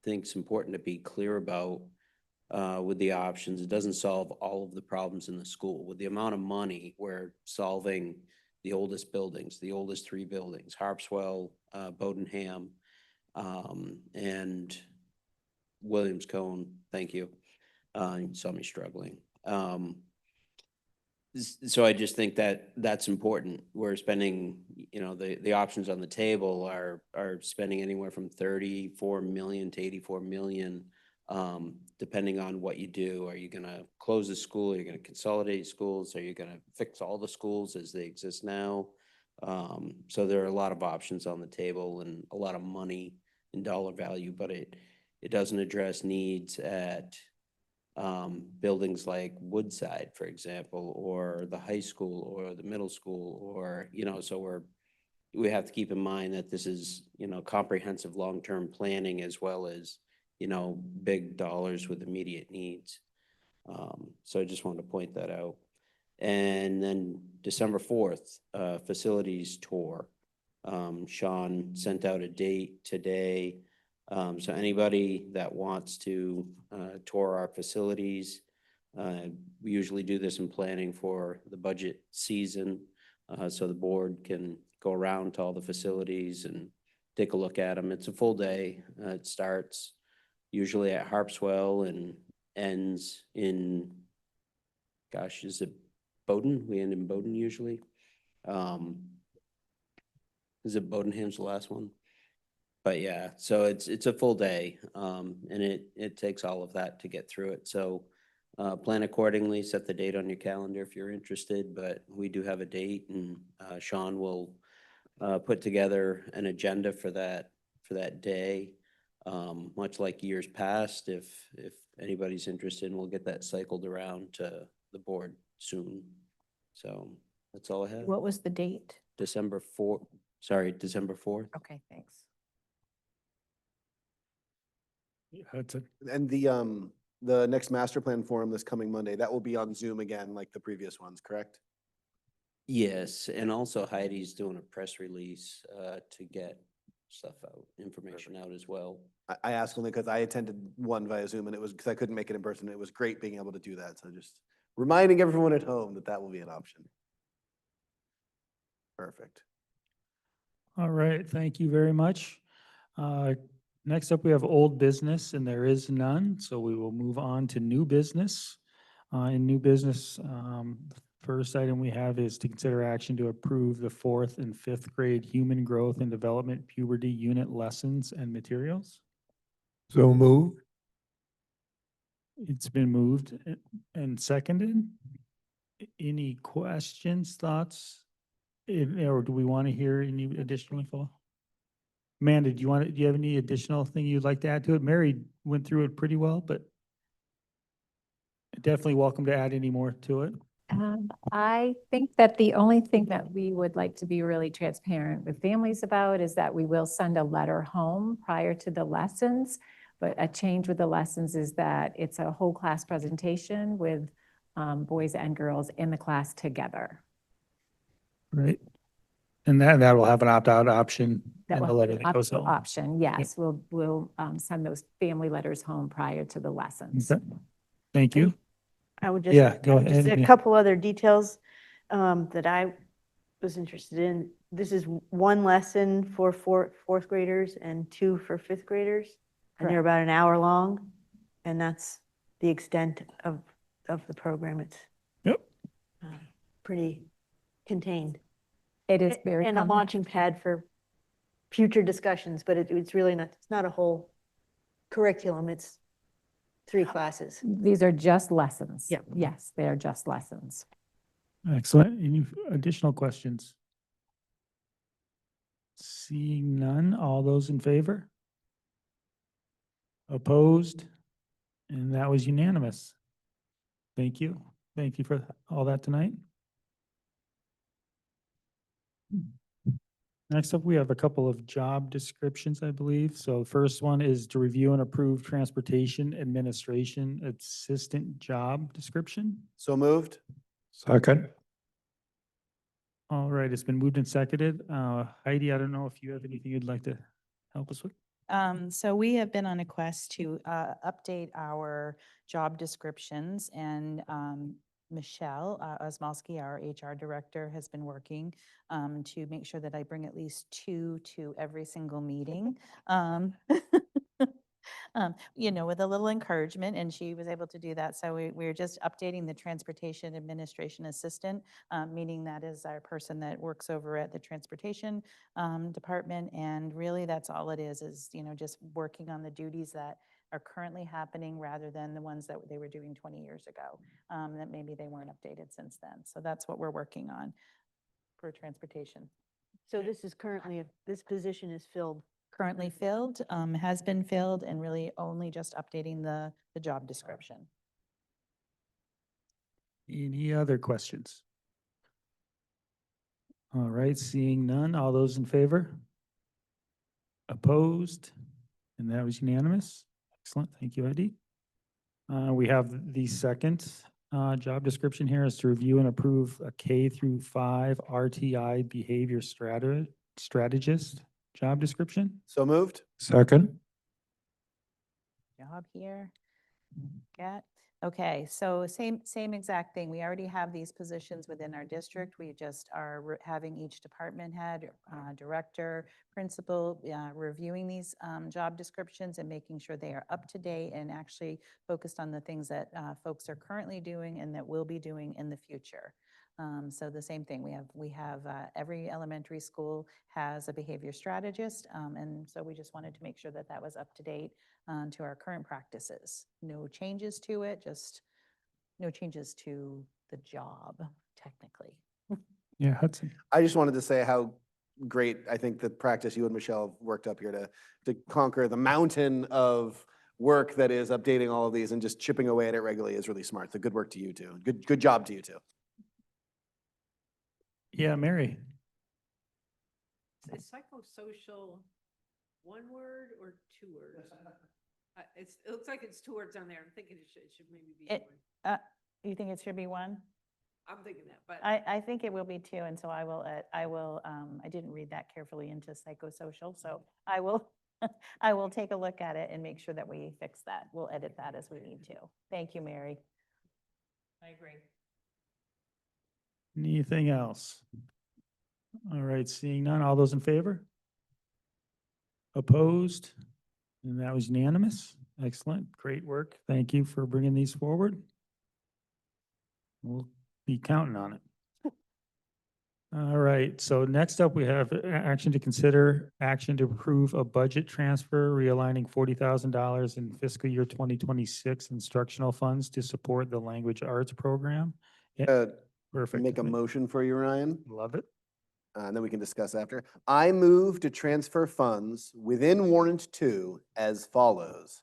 Speaker 15: think is important to be clear about with the options, it doesn't solve all of the problems in the school. With the amount of money, we're solving the oldest buildings, the oldest 3 buildings, Harpswell, Bodenham, and Williams Cone. Thank you. You saw me struggling. So I just think that that's important. We're spending, the options on the table are spending anywhere from 34 million to 84 million, depending on what you do. Are you going to close the school? Are you going to consolidate schools? Are you going to fix all the schools as they exist now? So there are a lot of options on the table and a lot of money in dollar value, but it doesn't address needs at buildings like Woodside, for example, or the high school or the middle school, or, so we have to keep in mind that this is, comprehensive long-term planning as well as, big dollars with immediate needs. So I just wanted to point that out. And then December 4th, facilities tour. Sean sent out a date today. So anybody that wants to tour our facilities, we usually do this in planning for the budget season. So the board can go around to all the facilities and take a look at them. It's a full day. It starts usually at Harpswell and ends in, gosh, is it Bowden? We end in Bowden usually. Is it Bodenham's the last one? But yeah, so it's a full day, and it takes all of that to get through it. So plan accordingly, set the date on your calendar if you're interested, but we do have a date, and Sean will put together an agenda for that day. Much like years past, if anybody's interested, we'll get that cycled around to the board soon. So that's all I have.
Speaker 12: What was the date?
Speaker 15: December 4th. December 4th.
Speaker 12: Okay, thanks.
Speaker 5: And the next master plan forum this coming Monday, that will be on Zoom again, like the previous ones, correct?
Speaker 15: Yes, and also Heidi's doing a press release to get stuff out, information out as well.
Speaker 5: I asked only because I attended one via Zoom and it was, because I couldn't make it in person. It was great being able to do that. So just reminding everyone at home that that will be an option. Perfect.
Speaker 1: All right, thank you very much. Next up, we have old business, and there is none, so we will move on to new business. In new business, the first item we have is to consider action to approve the 4th and 5th grade human growth and development puberty unit lessons and materials.
Speaker 16: So moved.
Speaker 1: It's been moved and seconded. Any questions, thoughts? Or do we want to hear any additional info? Amanda, do you have any additional thing you'd like to add to it? Mary went through it pretty well, but definitely welcome to add any more to it.
Speaker 12: I think that the only thing that we would like to be really transparent with families about is that we will send a letter home prior to the lessons. But a change with the lessons is that it's a whole class presentation with boys and girls in the class together.
Speaker 1: Right. And that will have an opt-out option
Speaker 12: That
Speaker 1: in the
Speaker 12: will
Speaker 1: letter
Speaker 12: have
Speaker 1: that goes home.
Speaker 12: option, yes. We'll send those family letters home prior to the lessons.
Speaker 1: Okay. Thank you.
Speaker 2: I would just,
Speaker 1: Yeah, go
Speaker 2: just
Speaker 1: ahead.
Speaker 2: a
Speaker 1: Yeah.
Speaker 2: couple other details that I was interested in. This is one lesson for fourth graders and 2 for 5th graders. And they're about an hour long. And that's the extent of the program. It's
Speaker 1: Yep.
Speaker 2: pretty contained.
Speaker 12: It is very
Speaker 2: And a
Speaker 12: common.
Speaker 2: launching pad for future discussions, but it's really not, it's not a whole curriculum. It's 3 classes.
Speaker 12: These are just lessons.
Speaker 2: Yeah.
Speaker 12: Yes, they are just lessons.
Speaker 1: Excellent. Any additional questions? Seeing none, all those in favor? Opposed? And that was unanimous. Thank you. Thank you for all that tonight. Next up, we have a couple of job descriptions, I believe. So first one is to review and approve transportation administration assistant job description.
Speaker 5: So moved.
Speaker 16: Second.
Speaker 1: All right, it's been moved and seconded. Heidi, I don't know if you have anything you'd like to help us with?
Speaker 13: So we have been on a quest to update our job descriptions, and Michelle Osmowski, our HR director, has been working to make sure that I bring at least 2 to every single meeting. With a little encouragement, and she was able to do that. So we're just updating the transportation administration assistant, meaning that is our person that works over at the transportation department. And really, that's all it is, just working on the duties that are currently happening rather than the ones that they were doing 20 years ago, that maybe they weren't updated since then. So that's what we're working on for transportation.
Speaker 2: So this is currently, this position is filled.
Speaker 13: Currently filled, has been filled, and really only just updating the job description.
Speaker 1: Any other questions? All right, seeing none, all those in favor? Opposed? And that was unanimous. Excellent, thank you, Heidi. We have the second job description here is to review and approve a K-5 RTI behavior strategist job description.
Speaker 5: So moved.
Speaker 16: Second.
Speaker 13: Job here. Okay, so same exact thing. We already have these positions within our district. We just are having each department head, director, principal, reviewing these job descriptions and making sure they are up to date and actually focused on the things that folks are currently doing and that will be doing in the future. So the same thing, we have every elementary school has a behavior strategist, and so we just wanted to make sure that that was up to date to our current practices. No changes to it, just no changes to the job, technically.
Speaker 1: Yeah, Hudson.
Speaker 5: I just wanted to say how great I think the practice you and Michelle have worked up here to conquer the mountain of work that is updating all of these, and just chipping away at it regularly is really smart. So good work to you too. Good job to you too.
Speaker 1: Yeah, Mary.
Speaker 4: Is psychosocial one word or 2 words? It looks like it's 2 words on there. I'm thinking it should maybe be one.
Speaker 13: You think it should be one?
Speaker 4: I'm thinking that, but.
Speaker 13: I think it will be 2, and so I didn't read that carefully into psychosocial, so I will take a look at it and make sure that we fix that. We'll edit that as we need to. Thank you, Mary.
Speaker 4: I agree.
Speaker 1: Anything else? All right, seeing none, all those in favor? Opposed? And that was unanimous. Excellent, great work. Thank you for bringing these forward. We'll be counting on it. All right, so next up we have action to approve a budget transfer realigning $40,000 in fiscal year 2026 instructional funds to support the language arts program. Yeah, perfect.
Speaker 5: Make a motion for you, Ryan.
Speaker 1: Love it.
Speaker 5: And then we can discuss after. I move to transfer funds within warrant 2 as follows.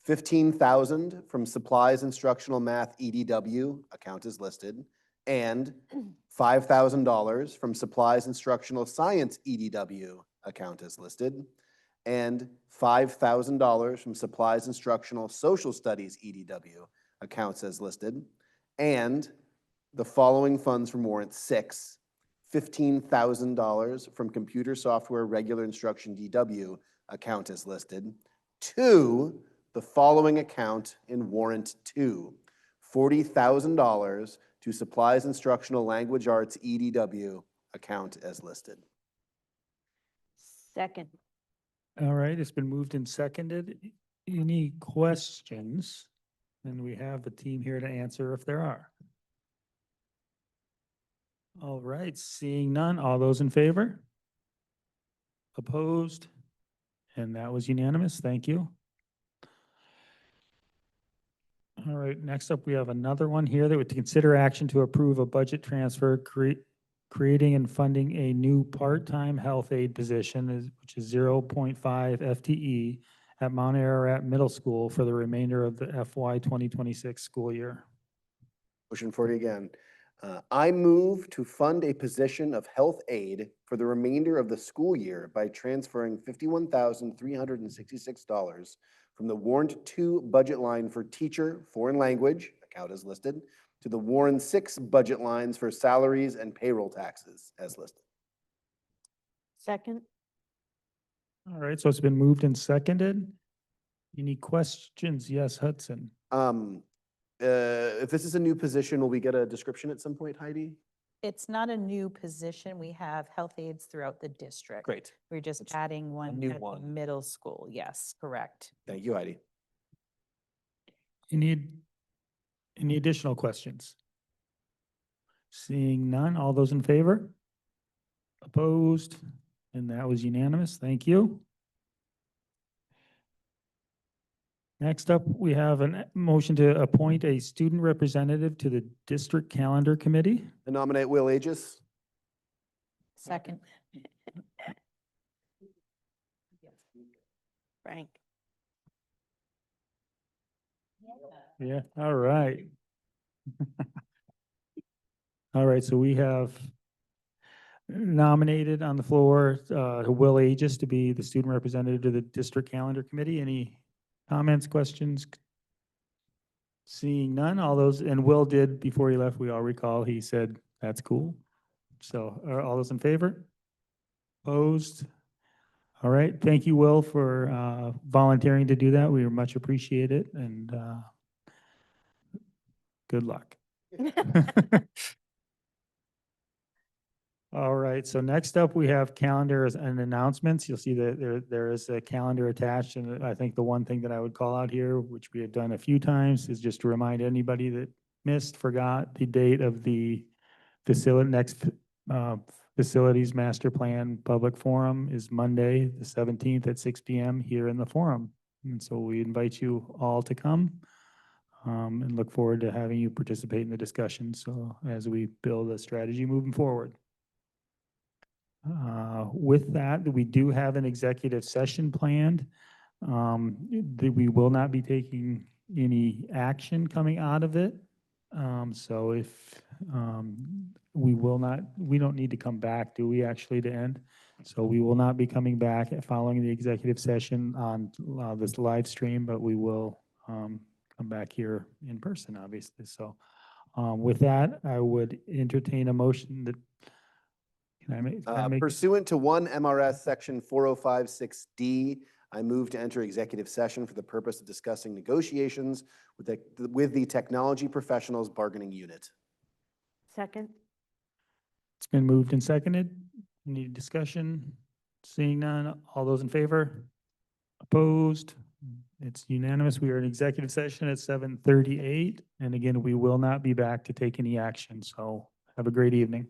Speaker 5: 15,000 from supplies instructional math EDW, account is listed, and $5,000 from supplies instructional science EDW, account is listed, and $5,000 from supplies instructional social studies EDW, accounts as listed, and the following funds from warrant 6, $15,000 from computer software regular instruction DW, account as listed, to the following account in warrant 2, $40,000 to supplies instructional language arts EDW, account as listed.
Speaker 2: Second.
Speaker 1: All right, it's been moved and seconded. Any questions? And we have a team here to answer if there are. All right, seeing none, all those in favor? Opposed? And that was unanimous, thank you. All right, next up, we have another one here that would consider action to approve a budget transfer, creating and funding a new part-time health aide position, which is 0.5 FTE at Mount Ararat Middle School for the remainder of the FY 2026 school year.
Speaker 5: Motion for you again. I move to fund a position of health aide for the remainder of the school year by transferring $51,366 from the Warrant 2 budget line for teacher, foreign language, account as listed, to the Warrant 6 budget lines for salaries and payroll taxes as listed.
Speaker 2: Second?
Speaker 1: All right, so it's been moved and seconded. Any questions? Yes, Hudson.
Speaker 5: If this is a new position, will we get a description at some point, Heidi?
Speaker 13: It's not a new position. We have health aides throughout the district.
Speaker 5: Great.
Speaker 13: We're just adding one
Speaker 5: new
Speaker 13: at the
Speaker 5: one.
Speaker 13: middle school. Yes, correct.
Speaker 5: Thank you, Heidi.
Speaker 1: Any additional questions? Seeing none, all those in favor? Opposed? And that was unanimous. Thank you. Next up, we have a motion to appoint a student representative to the district calendar committee.
Speaker 5: I nominate Will Aegis.
Speaker 13: Second.
Speaker 2: Frank?
Speaker 1: Yeah, all right. All right, so we have nominated on the floor Will Aegis to be the student representative to the district calendar committee. Any comments, questions? Seeing none, all those, and Will did, before he left, we all recall, he said, that's cool. So are all those in favor? Opposed? All right, thank you, Will, for volunteering to do that. We much appreciate it, and good luck. All right, so next up, we have calendars and announcements. You'll see that there is a calendar attached, and I think the one thing that I would call out here, which we have done a few times, is just to remind anybody that missed, forgot the date of the next facilities master plan public forum is Monday, the 17th at 6 p.m. here in the forum. And so we invite you all to come and look forward to having you participate in the discussion. So as we build a strategy moving forward. With that, we do have an executive session planned. We will not be taking any action coming out of it. So if we don't need to come back, do we actually, to end? So we will not be coming back following the executive session on this live stream, but we will come back here in person, obviously. So with that, I would entertain a motion that can I make
Speaker 5: Pursuant to 1 MRS Section 4056D, I move to enter executive session for the purpose of discussing negotiations with the technology professionals bargaining unit.
Speaker 2: Second?
Speaker 1: It's been moved and seconded. Any discussion? Seeing none, all those in favor? Opposed? It's unanimous. We are in executive session at 7:38. And again, we will not be back to take any action. So have a great evening.